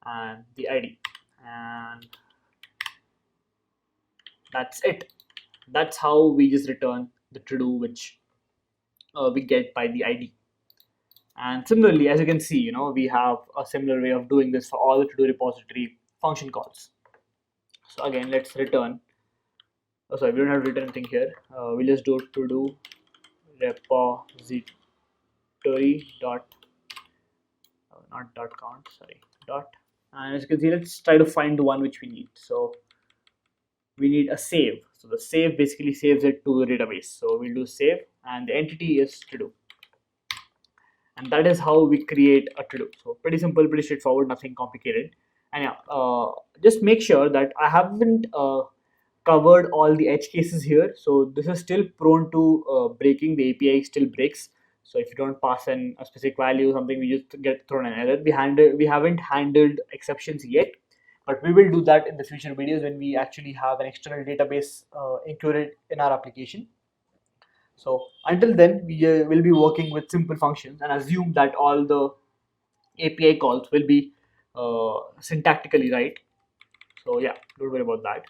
and the ID, and that's it. That's how we just return the to do which we get by the ID. And similarly, as you can see, we have a similar way of doing this for all the to do repository function calls. So again, let's return. Oh, sorry, we don't have to return anything here. We'll just do to do repository dot, not dot count, sorry, dot. And as you can see, let's try to find the one which we need. So we need a save. So the save basically saves it to the database. So we'll do save, and the entity is to do. And that is how we create a to do. So pretty simple, pretty straightforward, nothing complicated. And yeah, just make sure that I haven't covered all the edge cases here. So this is still prone to breaking. The API still breaks. So if you don't pass in a specific value, something, we just get thrown an error. We haven't handled exceptions yet, but we will do that in the future videos when we actually have an external database included in our application. So until then, we will be working with simple functions and assume that all the API calls will be syntactically right. So yeah, don't worry about that.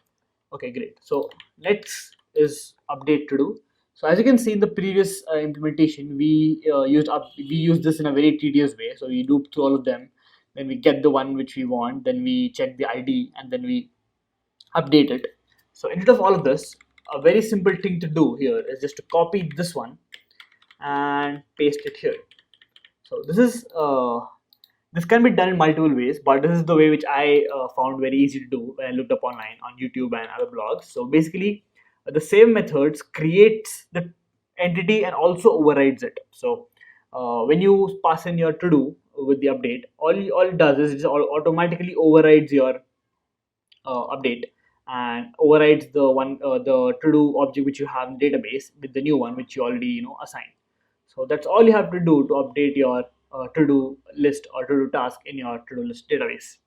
Okay, great. So next is update to do. So as you can see in the previous implementation, we used this in a very tedious way. So we loop through all of them, then we get the one which we want, then we check the ID, and then we update it. So instead of all of this, a very simple thing to do here is just to copy this one and paste it here. So this can be done in multiple ways, but this is the way which I found very easy to do when I looked up online on YouTube and other blogs. So basically, the same methods creates the entity and also overrides it. So when you pass in your to do with the update, all it does is it automatically overrides your update and overrides the to do object which you have in the database with the new one which you already assigned. So that's all you have to do to update your to-do list or to-do task in your to-do list database.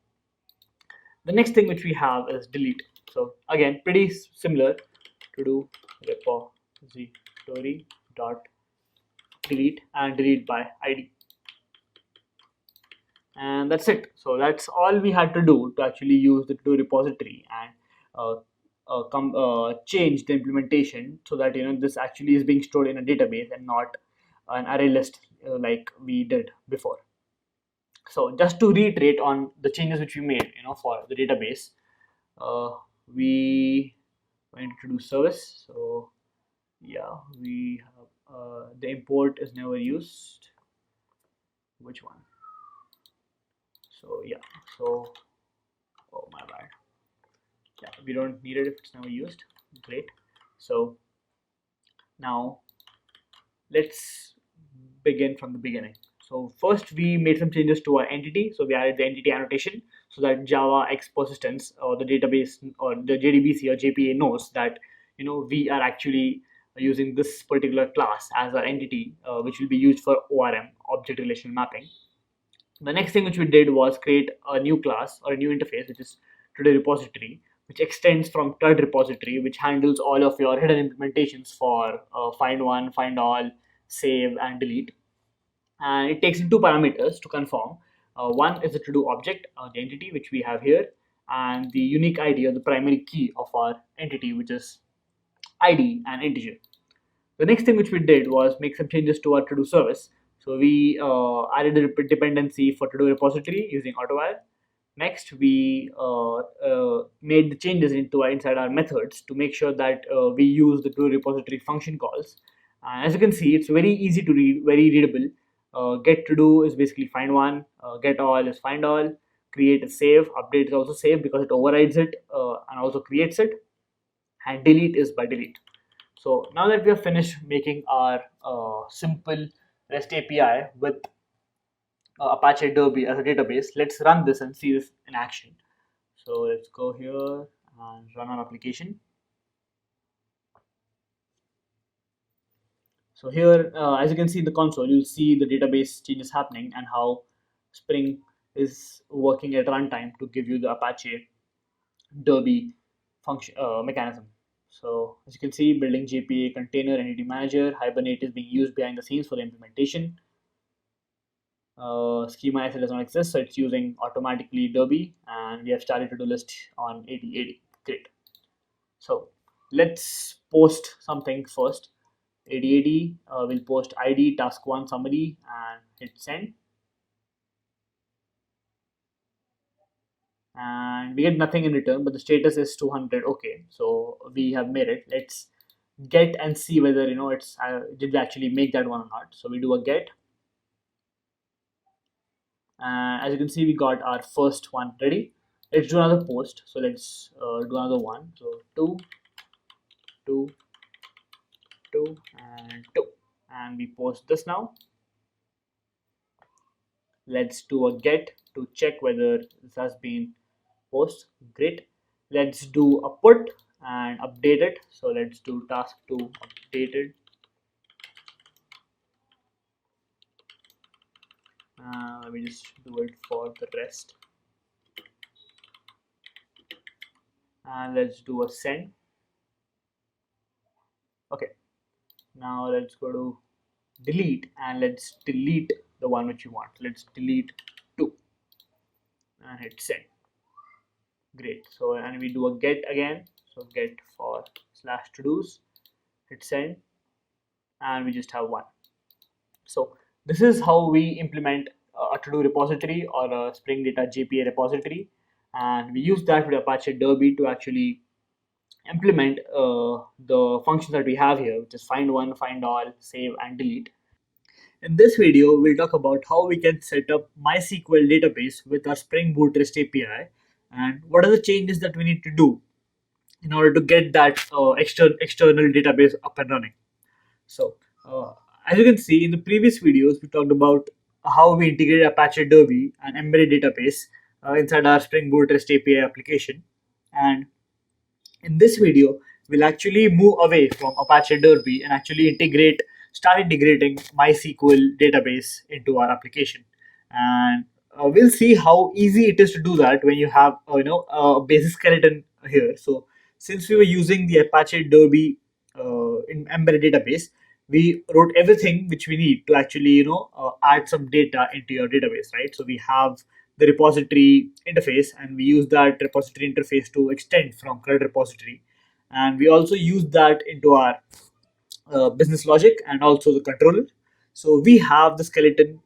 The next thing which we have is delete. So again, pretty similar. To-do repository dot delete and delete by ID, and that's it. So that's all we had to do to actually use the to-do repository and uh, change the implementation so that this actually is being stored in a database and not an array list like we did before. So just to reiterate on the changes which we made, for the database, uh, we went to do service. So yeah, we have the import is never used. Which one? So yeah, so oh my bad. Yeah, we don't need it if it's never used. Great. So now let's begin from the beginning. So first we made some changes to our entity. So we added the entity annotation so that Java X persistence or the database or the JDBC or JPA knows that we are actually using this particular class as our entity, which will be used for ORM, object relational mapping. The next thing which we did was create a new class or a new interface, which is today repository, which extends from CRUD repository, which handles all of your hidden implementations for find one, find all, save, and delete. And it takes in two parameters to confirm. One is the to-do object, the entity which we have here, and the unique ID or the primary key of our entity, which is ID and integer. The next thing which we did was make some changes to our to-do service. So we added a dependency for to-do repository using AutoWire. Next, we made the changes inside our methods to make sure that we use the to-do repository function calls. As you can see, it's very easy to read, very readable. Get to do is basically find one. Get all is find all. Create is save. Update is also save because it overrides it and also creates it. And delete is by delete. So now that we have finished making our simple REST API with Apache Derby as a database, let's run this and see this in action. So let's go here and run our application. So here, as you can see in the console, you'll see the database changes happening and how Spring is working at runtime to give you the Apache Derby function mechanism. So as you can see, building JPA container entity manager, Hibernate is being used behind the scenes for the implementation. Schema SL does not exist, so it's using automatically Derby, and we have started to do list on 8080. Great. So let's post something first. 8080 will post ID task 1 summary and hit send. And we get nothing in return, but the status is 200. Okay, so we have made it. Let's get and see whether it's did we actually make that one or not. So we do a get. As you can see, we got our first one ready. Let's do another post. So let's do another one. So 2 2 2 and 2, and we post this now. Let's do a get to check whether this has been post. Great. Let's do a put and update it. So let's do task 2 updated. Let me just do it for the rest. And let's do a send. Okay. Now let's go to delete and let's delete the one which you want. Let's delete 2 and hit send. Great. So and we do a get again. So get for slash to dos, hit send, and we just have one. So this is how we implement a to-do repository or a Spring Data JPA repository, and we use that with Apache Derby to actually implement the functions that we have here, which is find one, find all, save, and delete. In this video, we'll talk about how we can set up MySQL database with our Spring Boot REST API and what are the changes that we need to do in order to get that external database up and running. So, as you can see in the previous videos, we talked about how we integrate Apache Derby and embedded database inside our Spring Boot REST API application. And in this video, we'll actually move away from Apache Derby and actually integrate start integrating MySQL database into our application. And we'll see how easy it is to do that when you have a basic skeleton here. So since we were using the Apache Derby in embedded database, we wrote everything which we need to actually add some data into your database, right? So we have the repository interface, and we use that repository interface to extend from CRUD repository, and we also use that into our business logic and also the controller. So we have the skeleton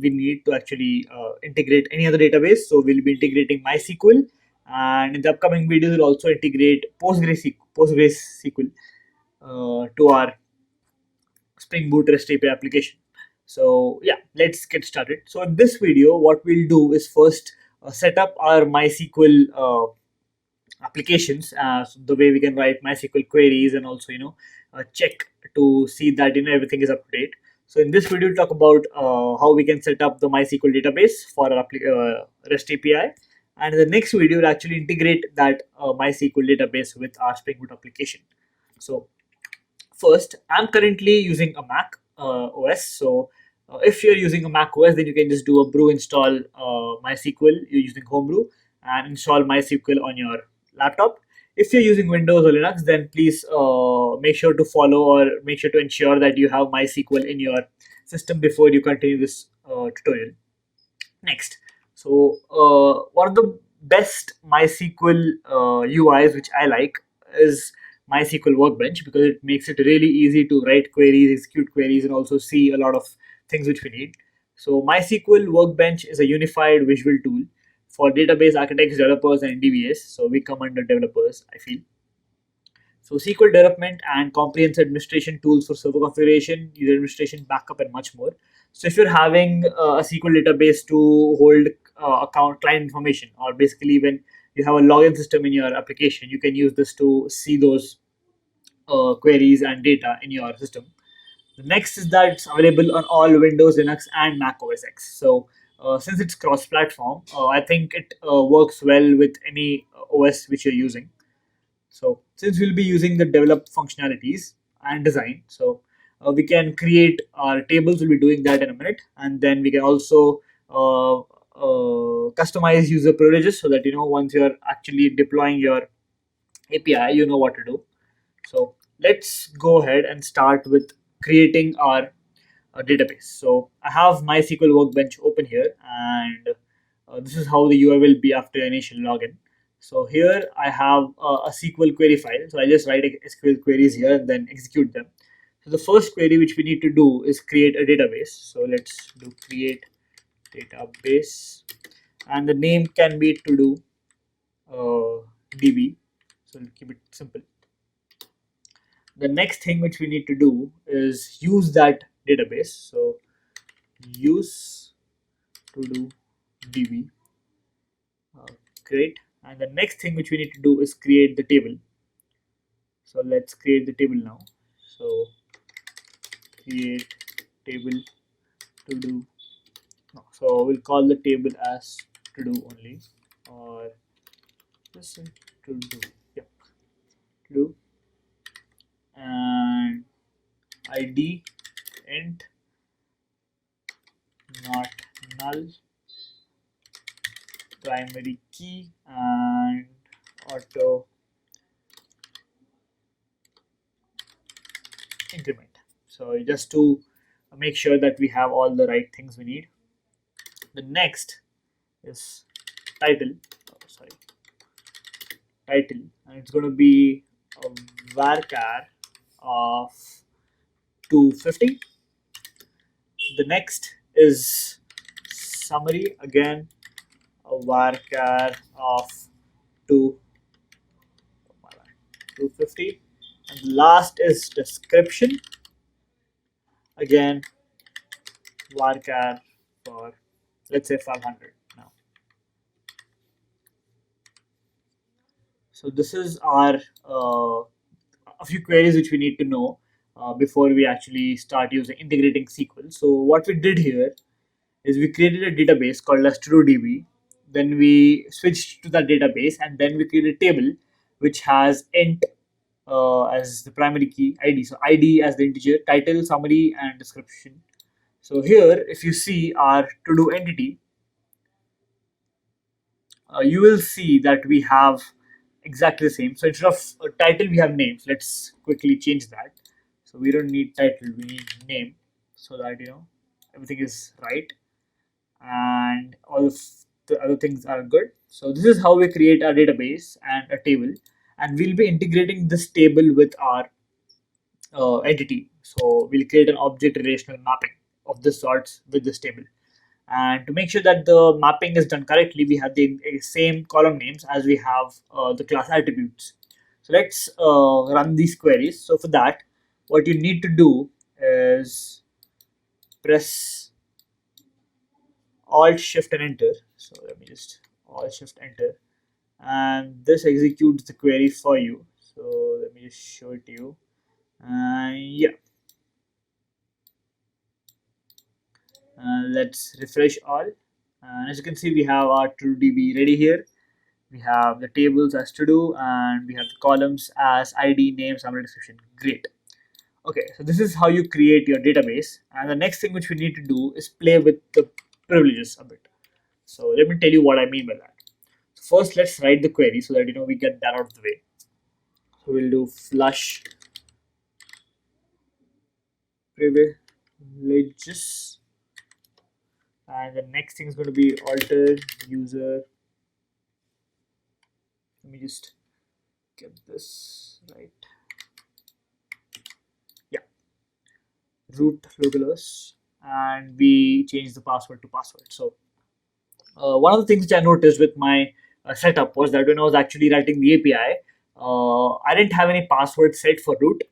we need to actually integrate any other database. So we'll be integrating MySQL, and in the upcoming videos we'll also integrate PostgreSQL to our Spring Boot REST API application. So yeah, let's get started. So in this video, what we'll do is first set up our MySQL applications, so the way we can write MySQL queries, and also check to see that everything is up to date. So in this video, we'll talk about how we can set up the MySQL database for our REST API, and in the next video, we'll actually integrate that MySQL database with our Spring Boot application. So first, I'm currently using a Mac OS. So if you're using a Mac OS, then you can just do a brew install MySQL. You're using Homebrew, and install MySQL on your laptop. If you're using Windows or Linux, then please make sure to follow, or make sure to ensure that you have MySQL in your system before you continue this tutorial. Next, so one of the best MySQL UIs which I like is MySQL Workbench, because it makes it really easy to write queries, execute queries, and also see a lot of things which we need. So MySQL Workbench is a unified visual tool for database architects, developers, and DBAs. So we come under developers, I feel. So SQL development and comprehensive administration tools for server configuration, user administration, backup, and much more. So if you're having a SQL database to hold account client information, or basically when you have a login system in your application, you can use this to see those queries and data in your system. The next is that it's available on all Windows, Linux, and Mac OS X. So since it's cross-platform, I think it works well with any OS which you're using. So since we'll be using the developed functionalities and design, so we can create our tables. We'll be doing that in a minute, and then we can also customize user privileges, so that once you're actually deploying your API, you know what to do. So let's go ahead and start with creating our database. So I have MySQL Workbench open here, and this is how the UI will be after initial login. So here I have a SQL query file. So I just write SQL queries here and then execute them. So the first query which we need to do is create a database. So let's do create database, and the name can be to do DB. So we'll keep it simple. The next thing which we need to do is use that database. So use to do DB. Great. And the next thing which we need to do is create the table. So let's create the table now. So create table to do. No, so we'll call the table as to do only, or just to do. Yep, to do. And ID int not null, primary key, and auto increment. So just to make sure that we have all the right things we need. The next is title. Title, and it's going to be a varchar of 250. The next is summary, again a varchar of 250, and last is description, again varchar for, let's say, 500 now. So this is our a few queries which we need to know before we actually start using integrating SQL. So what we did here is we created a database called as ToDB. Then we switched to that database, and then we created a table which has int as the primary key, ID. So ID as the integer, title, summary, and description. So here, if you see our to-do entity, you will see that we have exactly the same. So instead of title, we have names. Let's quickly change that. So we don't need title, we need name, so that everything is right and all of the other things are good. So this is how we create a database and a table, and we'll be integrating this table with our entity. So we'll create an object relational mapping of this sorts with this table. And to make sure that the mapping is done correctly, we have the same column names as we have the class attributes. So let's run these queries. So for that, what you need to do is press Alt Shift and Enter. So let me just Alt Shift Enter, and this executes the query for you. So let me just show it to you. Yeah, let's refresh all. And as you can see, we have our to DB ready here. We have the tables as to do, and we have the columns as ID, name, summary, description. Great. Okay, so this is how you create your database. And the next thing which we need to do is play with the privileges a bit. So let me tell you what I mean by that. So first, let's write the query so that we get that out of the way. So we'll do flush privileges, and the next thing is going to be alter user. Let me just get this right. Yeah, root localhost, and we change the password to password. So one of the things which I noticed with my setup was that when I was actually writing the API, I didn't have any password set for root.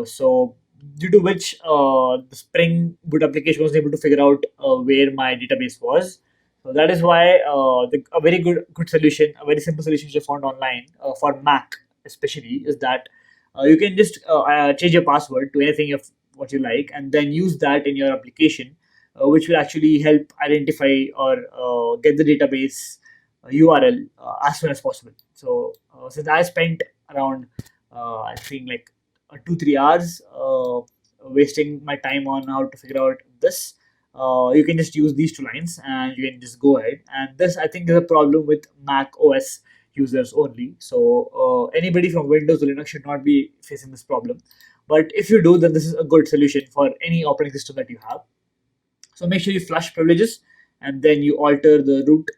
So due to which the Spring Boot application was able to figure out where my database was. So that is why a very good solution, a very simple solution which I found online for Mac especially, is that you can just change your password to anything of what you like, and then use that in your application, which will actually help identify or get the database URL as soon as possible. So since I spent around I think like 2-3 hours wasting my time on how to figure out this, you can just use these two lines and you can just go ahead. And this, I think, is a problem with Mac OS users only. So anybody from Windows or Linux should not be facing this problem. But if you do, then this is a good solution for any operating system that you have. So make sure you flush privileges, and then you alter the root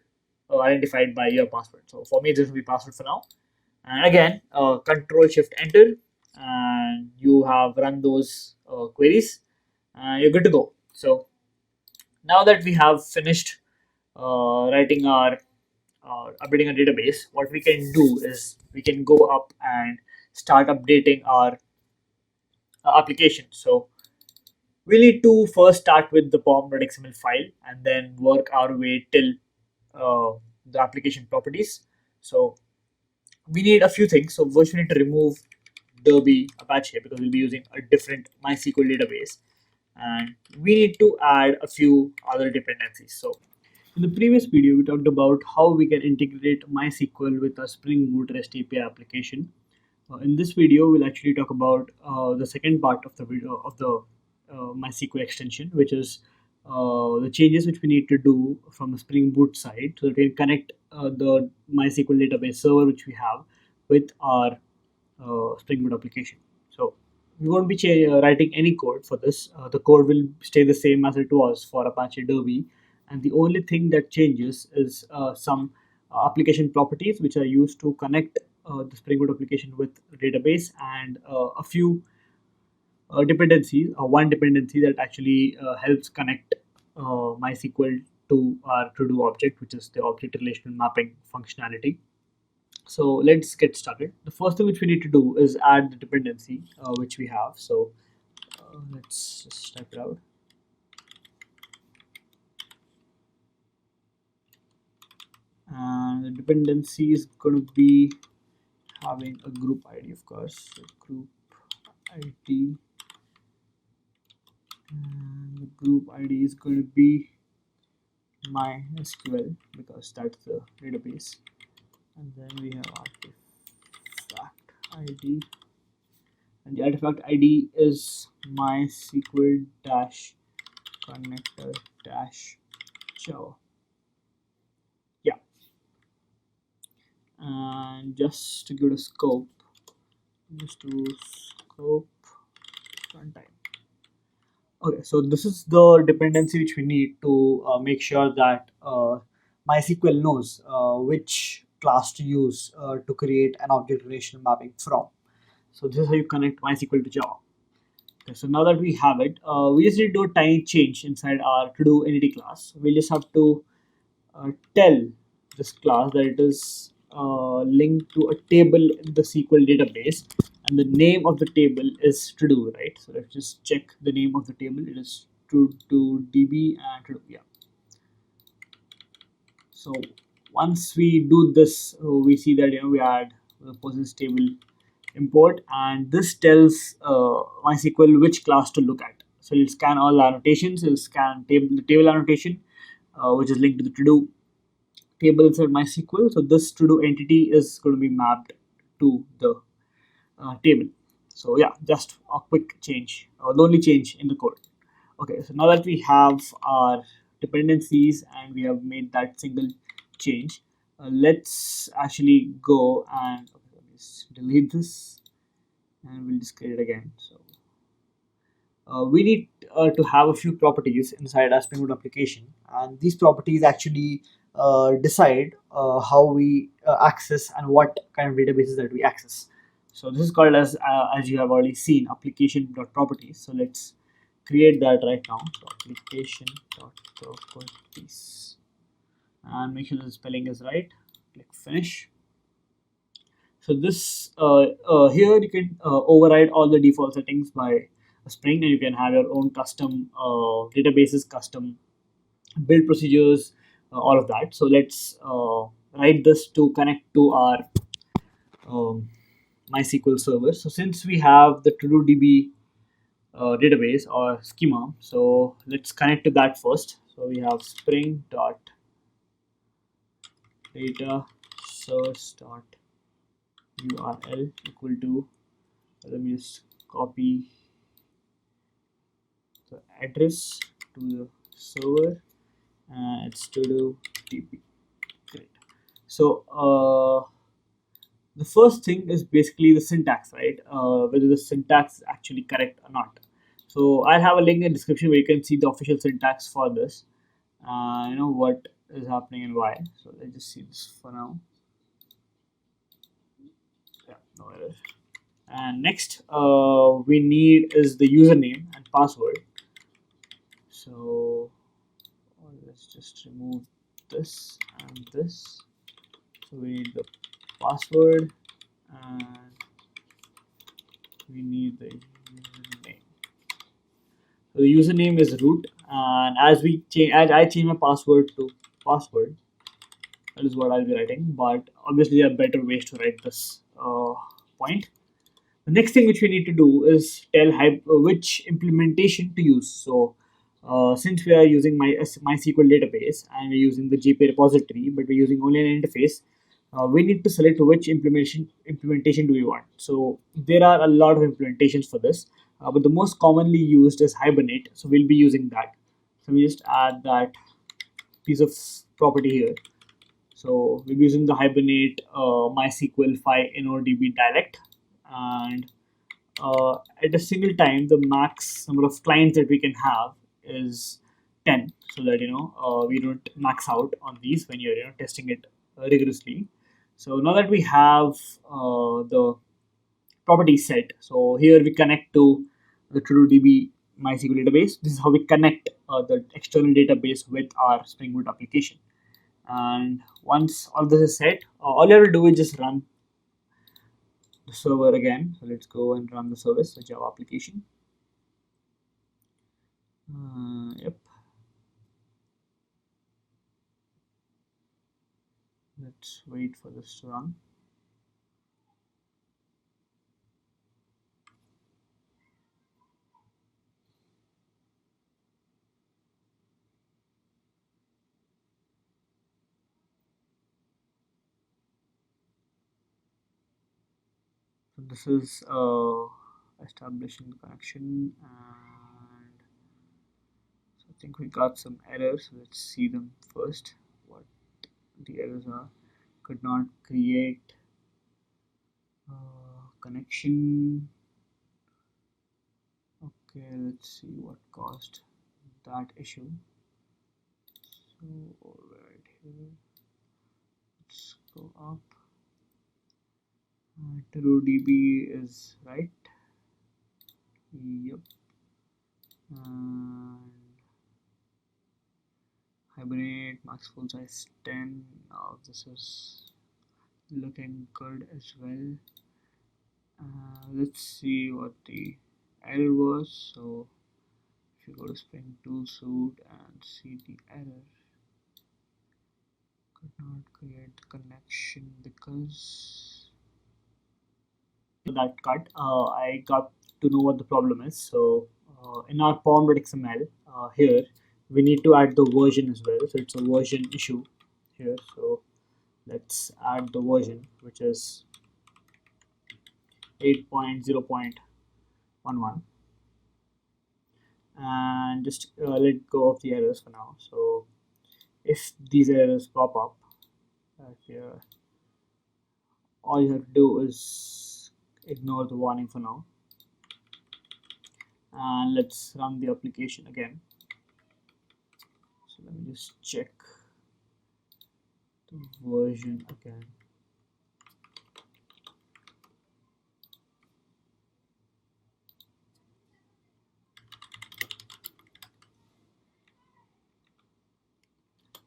identified by your password. So for me, this will be password for now. And again, Control Shift Enter, and you have run those queries, and you're good to go. So now that we have finished writing our updating our database, what we can do is we can go up and start updating our application. So we need to first start with the pom.xml file and then work our way till the application properties. So we need a few things. So first we need to remove Derby Apache because we'll be using a different MySQL database, and we need to add a few other dependencies. So in the previous video, we talked about how we can integrate MySQL with a Spring Boot REST API application. In this video, we'll actually talk about the second part of the video of the MySQL extension, which is the changes which we need to do from the Spring Boot side so that we can connect the MySQL database server which we have with our Spring Boot application. So we won't be writing any code for this. The code will stay the same as it was for Apache Derby, and the only thing that changes is some application properties which are used to connect the Spring Boot application with the database, and a few dependencies, one dependency that actually helps connect MySQL to our to-do object, which is the object relational mapping functionality. So let's get started. The first thing which we need to do is add the dependency which we have. So let's just type it out. And the dependency is going to be having a group ID, of course. So group ID, and the group ID is going to be MySQL because that's the database. And then we have artifact ID, and the artifact ID is MySQL dash connector dash Java. Yeah, and just to give it a scope, just to scope runtime. Okay, so this is the dependency which we need to make sure that MySQL knows which class to use to create an object relational mapping from. So this is how you connect MySQL to Java. Okay, so now that we have it, we just need to do a tiny change inside our to-do entity class. We just have to tell this class that it is linked to a table in the SQL database, and the name of the table is to do, right? So let's just check the name of the table. It is to db and to do. Yeah. So once we do this, we see that we add the PostgreSQL table import, and this tells MySQL which class to look at. So it'll scan all the annotations. It'll scan the table annotation, which is linked to the to do table inside MySQL. So this to-do entity is going to be mapped to the table. So yeah, just a quick change, or the only change in the code. Okay, so now that we have our dependencies and we have made that single change, let's actually go and let's delete this, and we'll just create it again. So we need to have a few properties inside our Spring Boot application, and these properties actually decide how we access and what kind of databases that we access. So this is called as you have already seen, application.properties. So let's create that right now. So application.properties, and make sure the spelling is right. Click finish. So this here you can override all the default settings by Spring, and you can have your own custom databases, custom build procedures, all of that. So let's write this to connect to our um, MySQL server. So since we have the TodoDB database or schema, so let's connect to that first. So we have spring dot data source dot URL equal to, let me just copy the address to the server, and it's to do TP. Great. So the first thing is basically the syntax, right? Whether the syntax is actually correct or not. So I'll have a link in the description where you can see the official syntax for this. What is happening and why. So let's just see this for now. Yeah, no error. And next, we need is the username and password. So let's just remove this and this. So we need the password and we need the username. So the username is root, and as I change my password to password, that is what I'll be writing. But obviously, there are better ways to write this point. The next thing which we need to do is tell which implementation to use. So since we are using MySQL database and we're using the JPA repository, but we're using only an interface, we need to select which implementation do we want. So there are a lot of implementations for this, but the most commonly used is Hibernate. So we'll be using that. So we just add that piece of property here. So we're using the Hibernate MySQL 5 NODB dialect, and at a single time the max number of clients that we can have is 10, so that we don't max out on these when you're testing it rigorously. So now that we have the property set, so here we connect to the TrueDB MySQL database. This is how we connect the external database with our Spring Boot application. And once all this is set, all you have to do is just run the server again. So let's go and run the service, the Java application. Yep. Let's wait for this to run. So this is establishing the connection, and so I think we got some errors. Let's see them first. What the errors are: could not create connection. Okay, let's see what caused that issue. So right here, let's go up. TrueDB is right. Yep. And Hibernate max full size 10. Now this is looking good as well. Let's see what the error was. So if you go to Spring Toolsuit and see the error, could not create the connection because that cut. I got to know what the problem is. So in our pom.xml here, we need to add the version as well. So it's a version issue here. So let's add the version, which is 8.0.11, and just let go of the errors for now. So if these errors pop up here, all you have to do is ignore the warning for now, and let's run the application again. So let me just check the version again.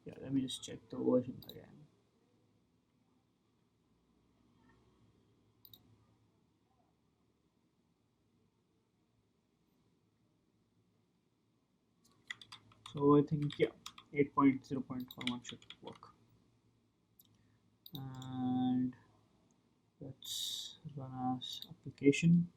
Yeah, let me just check the version again. So I think, yeah, 8.0.11 should work. And let's run as application.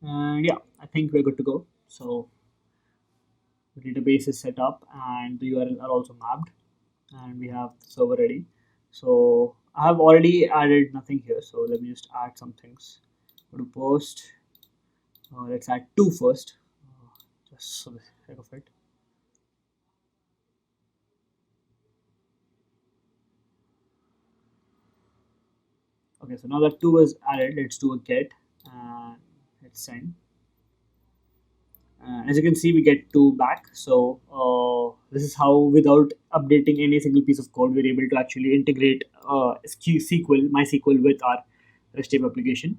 And yeah, I think we're good to go. So the database is set up and the URL are also mapped, and we have the server ready. So I have already added nothing here. So let me just add some things. Go to post. Let's add two first, just for the sake of it. Okay, so now that two is added, let's do a get and let's send. As you can see, we get two back. So this is how, without updating any single piece of code, we're able to actually integrate SQL, MySQL with our REST application.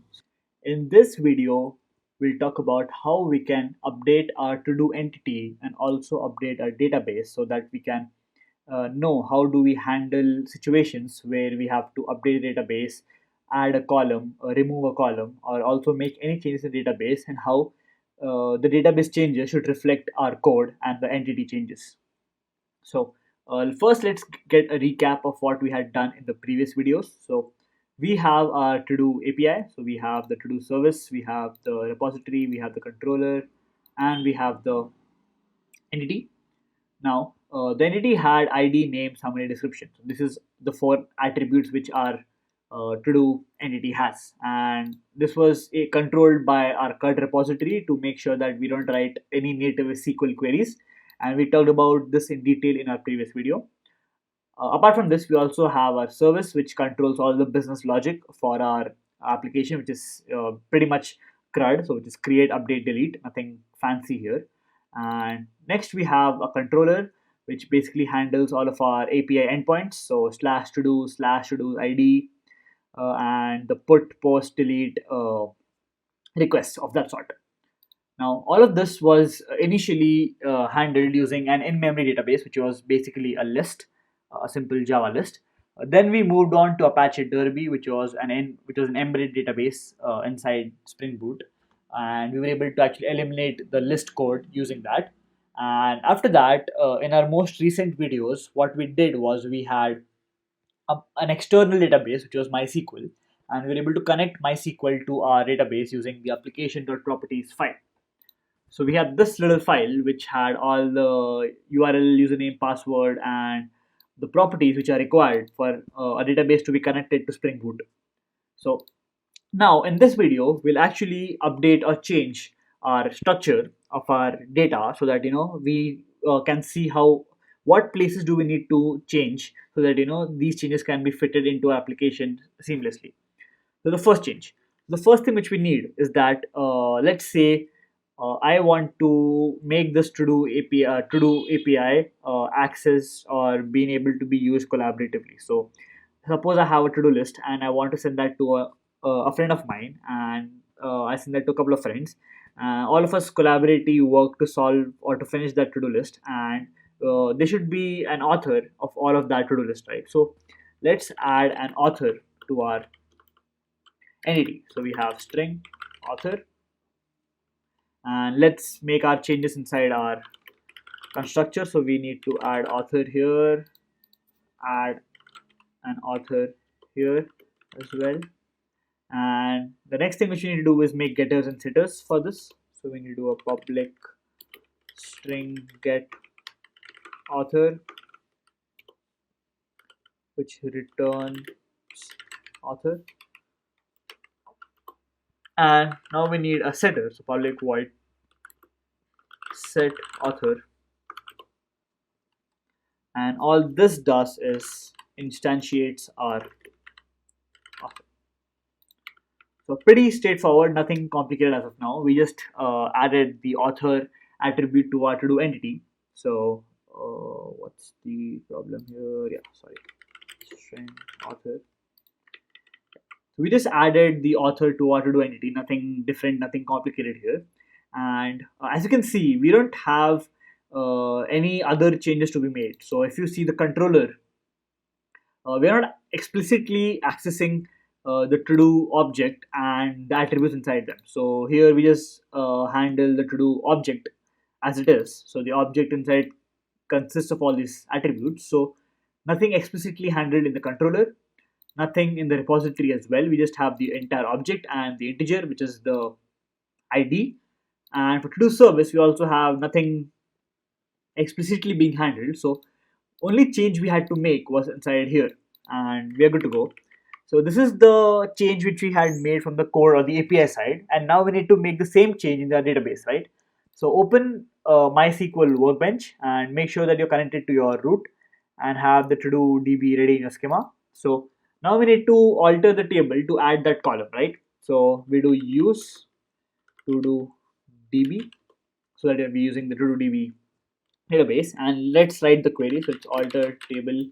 In this video, we'll talk about how we can update our to-do entity and also update our database so that we can know how do we handle situations where we have to update the database, add a column, or remove a column, or also make any changes in the database, and how the database changes should reflect our code and the entity changes. So first, let's get a recap of what we had done in the previous videos. So we have our to-do API. So we have the to-do service, we have the repository, we have the controller, and we have the entity. Now, the entity had ID, name, summary, description. So this is the four attributes which our to-do entity has, and this was controlled by our CRUD repository to make sure that we don't write any native SQL queries. And we talked about this in detail in our previous video. Apart from this, we also have our service, which controls all the business logic for our application, which is pretty much CRUD, so which is create, update, delete, nothing fancy here. And next, we have a controller, which basically handles all of our API endpoints, so slash to do ID, and the put, post, delete requests of that sort. Now, all of this was initially handled using an in-memory database, which was basically a list, a simple Java list. Then we moved on to Apache Derby, which was an embedded database inside Spring Boot, and we were able to actually eliminate the list code using that. And after that, in our most recent videos, what we did was we had an external database, which was MySQL, and we were able to connect MySQL to our database using the application.properties file. So we had this little file which had all the URL, username, password, and the properties which are required for a database to be connected to Spring Boot. So now in this video, we'll actually update or change our structure of our data so that we can see how what places do we need to change so that these changes can be fitted into our application seamlessly. So the first thing which we need is that let's say I want to make this to do API access or being able to be used collaboratively. So suppose I have a to do list and I want to send that to a friend of mine, and I send that to a couple of friends. All of us collaboratively work to solve or to finish that to do list, and there should be an author of all of that to do list, right? So let's add an author to our entity. So we have string author, and let's make our changes inside our constructor. So we need to add author here, add an author here as well. And the next thing which we need to do is make getters and setters for this. So we need to do a public string get author, which returns author. And now we need a setter. So public void set author, and all this does is instantiates our author. So pretty straightforward, nothing complicated as of now. We just added the author attribute to our to-do entity. So what's the problem here? Yeah, sorry, string author. So we just added the author to our to-do entity. Nothing different, nothing complicated here. And as you can see, we don't have any other changes to be made. So if you see the controller, we are not explicitly accessing the to-do object and the attributes inside them. So here we just handle the to-do object as it is. So the object inside consists of all these attributes. So nothing explicitly handled in the controller, nothing in the repository as well. We just have the entire object and the integer, which is the ID. And for to-do service, we also have nothing explicitly being handled. So only change we had to make was inside here, and we are good to go. So this is the change which we had made from the core or the API side, and now we need to make the same change in the database, right? So open MySQL workbench and make sure that you're connected to your root and have the to-do DB ready in your schema. So now we need to alter the table to add that column, right? So we do use to-do DB so that we're using the to-do DB database, and let's write the query. So it's alter table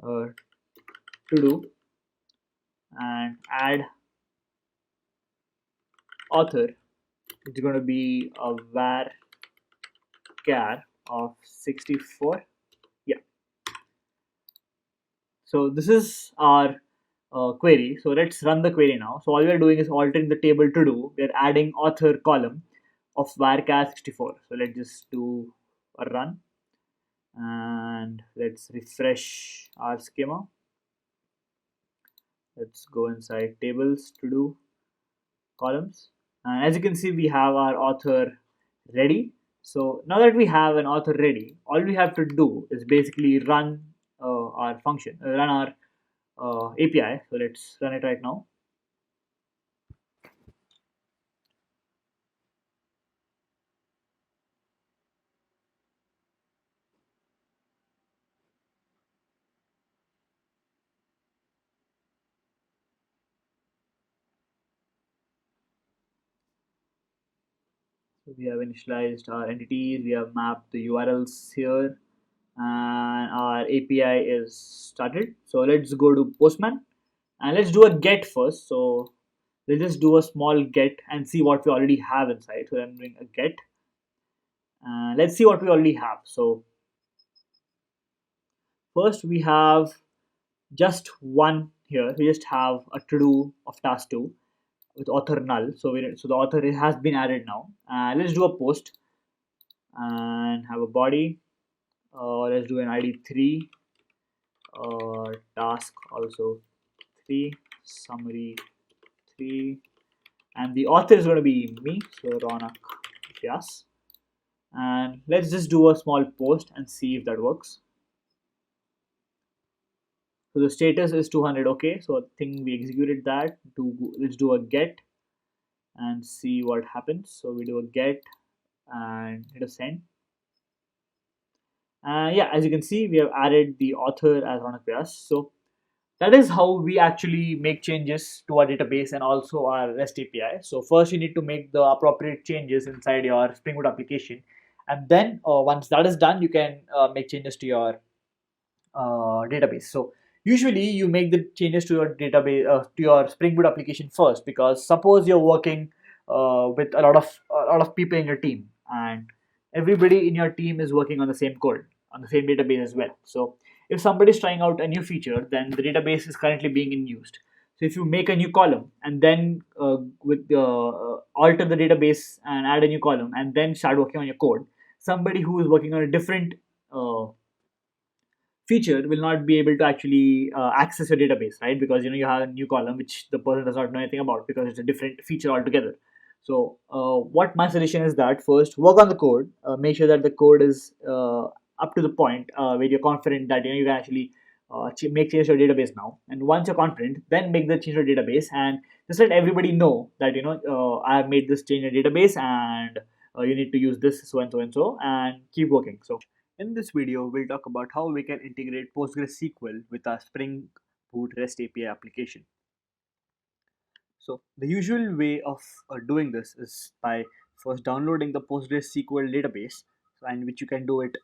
to do and add author, which is going to be a var char of 64. Yeah, so this is our query. So let's run the query now. So all we are doing is altering the table to do. We are adding author column of varchar 64. So let's just do a run and let's refresh our schema. Let's go inside tables to do columns, and as you can see, we have our author ready. So now that we have an author ready, all we have to do is basically run our function, run our API. So let's run it right now. So we have initialized our entities, we have mapped the URLs here, and our API is started. So let's go to Postman and let's do a get first. So we'll just do a small get and see what we already have inside. So I'm doing a get. Let's see what we already have. So first we have just one here. We just have a to do of task 2 with author null. So the author has been added now. Let's do a post and have a body. Let's do an ID 3 task also 3, summary 3, and the author is going to be me, so Ronak Vyas. And let's just do a small post and see if that works. So the status is 200. Okay, so I think we executed that. Let's do a get and see what happens. So we do a get and hit a send. Yeah, as you can see, we have added the author as Ronak Vyas. So that is how we actually make changes to our database and also our REST API. So first you need to make the appropriate changes inside your Spring Boot application, and then once that is done, you can make changes to your database. So usually you make the changes to your database to your Spring Boot application first, because suppose you're working with a lot of people in your team, and everybody in your team is working on the same code on the same database as well. So if somebody is trying out a new feature, then the database is currently being in used. So if you make a new column and then alter the database and add a new column and then start working on your code, somebody who is working on a different uh, feature will not be able to actually access your database, right? Because you have a new column which the person does not know anything about, because it's a different feature altogether. So what my suggestion is that first work on the code, make sure that the code is up to the point where you're confident that you can actually make changes to your database now. And once you're confident, then make the change to your database and just let everybody know that I have made this change in your database, and you need to use this so and so and so, and keep working. So in this video, we'll talk about how we can integrate PostgreSQL with our Spring Boot REST API application. So the usual way of doing this is by first downloading the PostgreSQL database, and which you can do it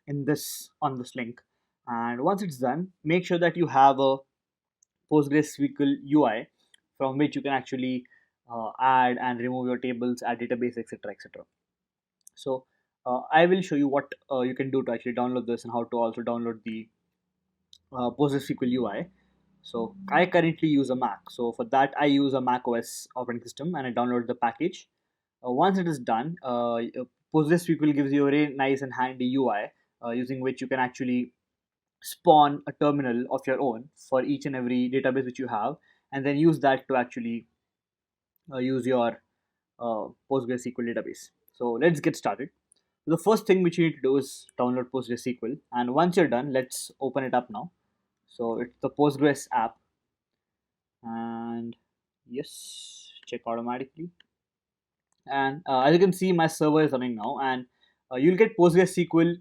in this on this link. And once it's done, make sure that you have a PostgreSQL UI from which you can actually add and remove your tables, add database, etc., etc. So I will show you what you can do to actually download this and how to also download the PostgreSQL UI. So I currently use a Mac. So for that, I use a Mac OS operating system and I download the package. Once it is done, PostgreSQL gives you a very nice and handy UI using which you can actually spawn a terminal of your own for each and every database which you have, and then use that to actually use your PostgreSQL database. So let's get started. The first thing which you need to do is download PostgreSQL, and once you're done, let's open it up now. So it's the Postgres app, and yes, check automatically. And as you can see, my server is running now, and you'll get PostgreSQL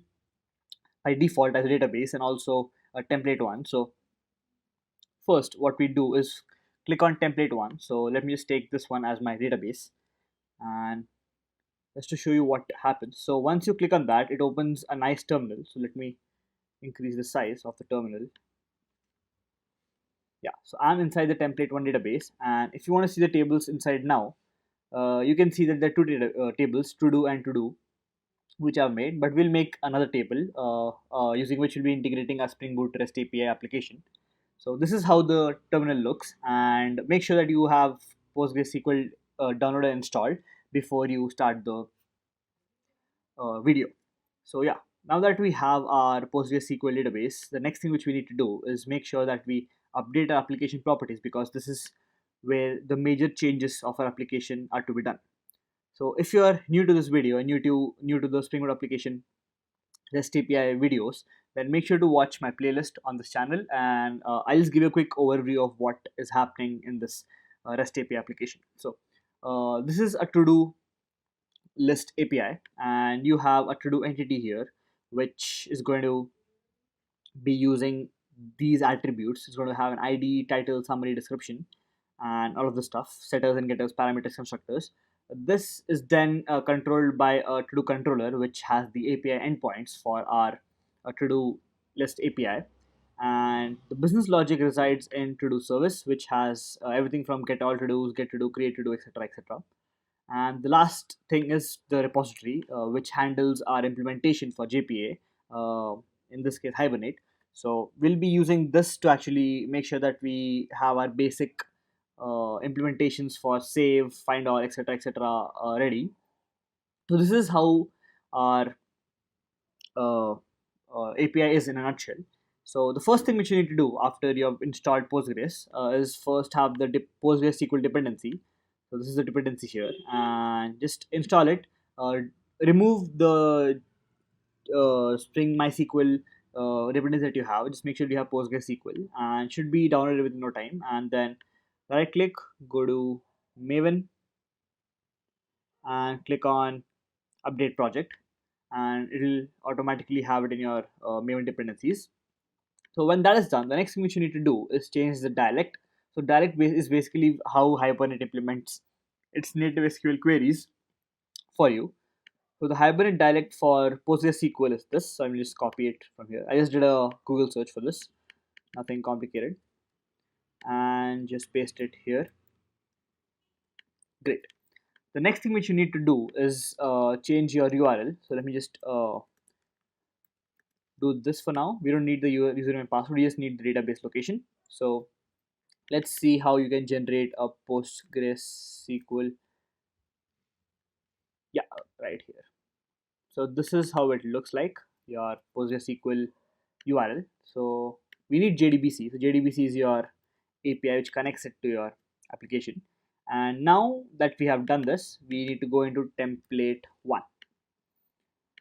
by default as a database and also a template one. So first, what we do is click on template one. So let me just take this one as my database, and just to show you what happens. So once you click on that, it opens a nice terminal. So let me increase the size of the terminal. Yeah, so I'm inside the template one database, and if you want to see the tables inside now, you can see that there are two tables, to do and to do, which I've made. But we'll make another table using which we'll be integrating our Spring Boot REST API application. So this is how the terminal looks, and make sure that you have PostgreSQL downloaded and installed before you start the video. So yeah, now that we have our PostgreSQL database, the next thing which we need to do is make sure that we update our application properties, because this is where the major changes of our application are to be done. So if you are new to this video and new to the Spring Boot application REST API videos, then make sure to watch my playlist on this channel, and I'll just give you a quick overview of what is happening in this REST API application. So this is a to-do list API, and you have a to-do entity here, which is going to be using these attributes. It's going to have an ID, title, summary, description, and all of the stuff, setters and getters, parameters, constructors. This is then controlled by a to-do controller, which has the API endpoints for our to-do list API. And the business logic resides in to-do service, which has everything from get all to-dos, get to-do, create to-do, etc., etc. And the last thing is the repository, which handles our implementation for JPA, in this case Hibernate. So we'll be using this to actually make sure that we have our basic implementations for save, find all, etc., etc., ready. So this is how our API is in a nutshell. So the first thing which you need to do after you have installed Postgres is first have the PostgreSQL dependency. So this is the dependency here, and just install it. Remove the Spring MySQL dependency that you have. Just make sure you have PostgreSQL, and should be downloaded within no time. And then right click, go to Maven, and click on Update Project, and it will automatically have it in your Maven dependencies. So when that is done, the next thing which you need to do is change the dialect. So is basically how Hibernate implements its native SQL queries for you. So the Hibernate dialect for PostgreSQL is this. So I'm just copy it from here. I just did a Google search for this. Nothing complicated. And just paste it here. Great. The next thing which you need to do is change your URL. So let me just do this for now. We don't need the username and password. We just need the database location. So let's see how you can generate a PostgreSQL. Yeah, right here. So this is how it looks like, your PostgreSQL URL. So we need JDBC. So JDBC is your API which connects it to your application. And now that we have done this, we need to go into template one.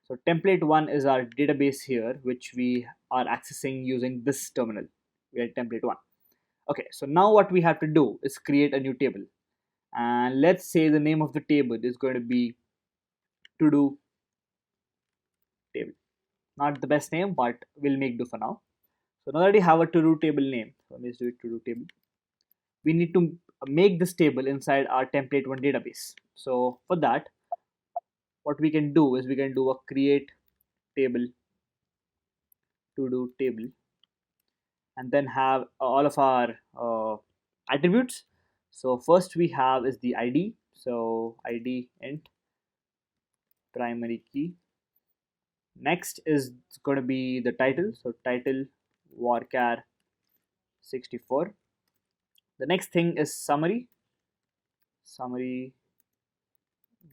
So template one is our database here, which we are accessing using this terminal. We are template one. Okay, so now what we have to do is create a new table. And let's say the name of the table is going to be to do table. Not the best name, but we'll make do for now. So now that we have a to do table name, so let's do it to do table. We need to make this table inside our template one database. So for that, what we can do is we can do a create table to do table, and then have all of our attributes. So first we have is the ID. So ID int primary key. Next is going to be the title. So title varchar 64. The next thing is summary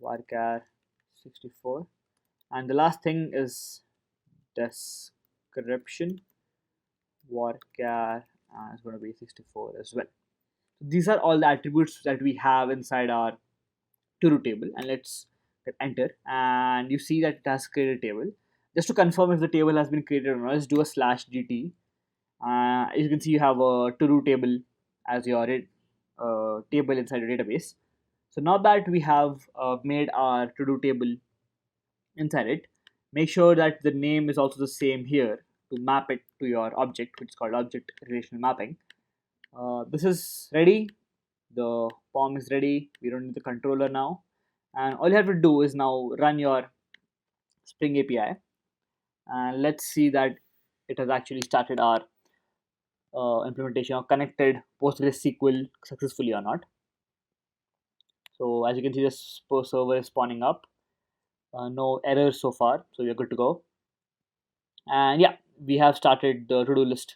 varchar 64, and the last thing is description varchar, is going to be 64 as well. So these are all the attributes that we have inside our to do table, and let's hit enter, and you see that it has created a table. Just to confirm if the table has been created or not, let's do a /gt. As you can see, you have a to do table as your table inside your database. So now that we have made our to do table inside it, make sure that the name is also the same here to map it to your object, which is called object relational mapping. This is ready. The form is ready. We don't need the controller now, and all you have to do is now run your Spring API, and let's see that it has actually started our implementation of connected PostgreSQL successfully or not. So as you can see, this server is spawning up. No errors so far, so we're good to go. And yeah, we have started the to-do list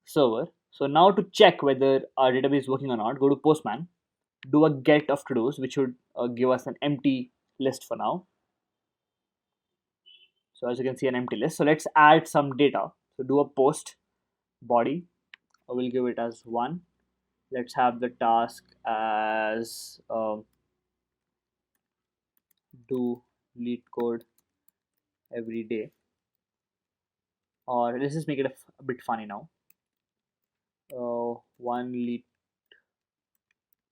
server. So now to check whether our database is working or not, go to Postman, do a get of to-dos, which should give us an empty list for now. So as you can see, an empty list. So let's add some data. So do a post body. I will give it as 1. Let's have the task as do lead code every day, or let's just make it a bit funny now. 1 lead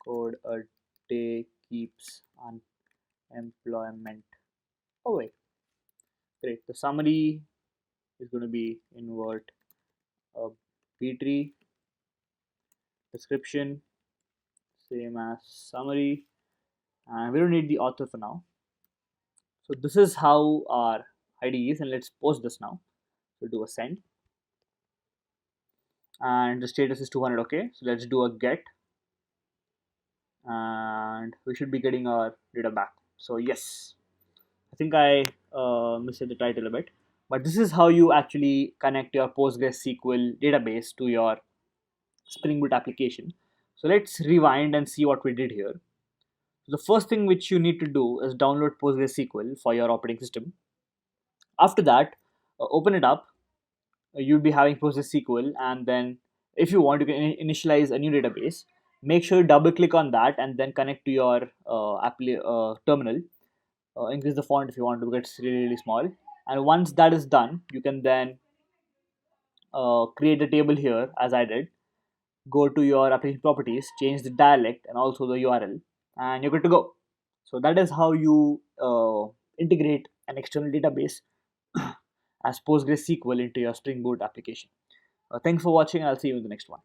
code a day keeps unemployment away. Great. The summary is going to be invert a B tree. Description same as summary, and we don't need the author for now. So this is how our ID is, and let's post this now. So do a send, and the status is 200. Okay, so let's do a get, and we should be getting our data back. So yes, I think I missaid the title a bit, but this is how you actually connect your PostgreSQL database to your Spring Boot application. So let's rewind and see what we did here. So the first thing which you need to do is download PostgreSQL for your operating system. After that, open it up, you'll be having PostgreSQL, and then if you want, you can initialize a new database. Make sure you double click on that and then connect to your terminal. Increase the font if you want to, because it's really small. And once that is done, you can then create a table here as I did. Go to your application properties, change the dialect and also the URL, and you're good to go. So that is how you integrate an external database as PostgreSQL into your Spring Boot application. Thanks for watching. I'll see you in the next one.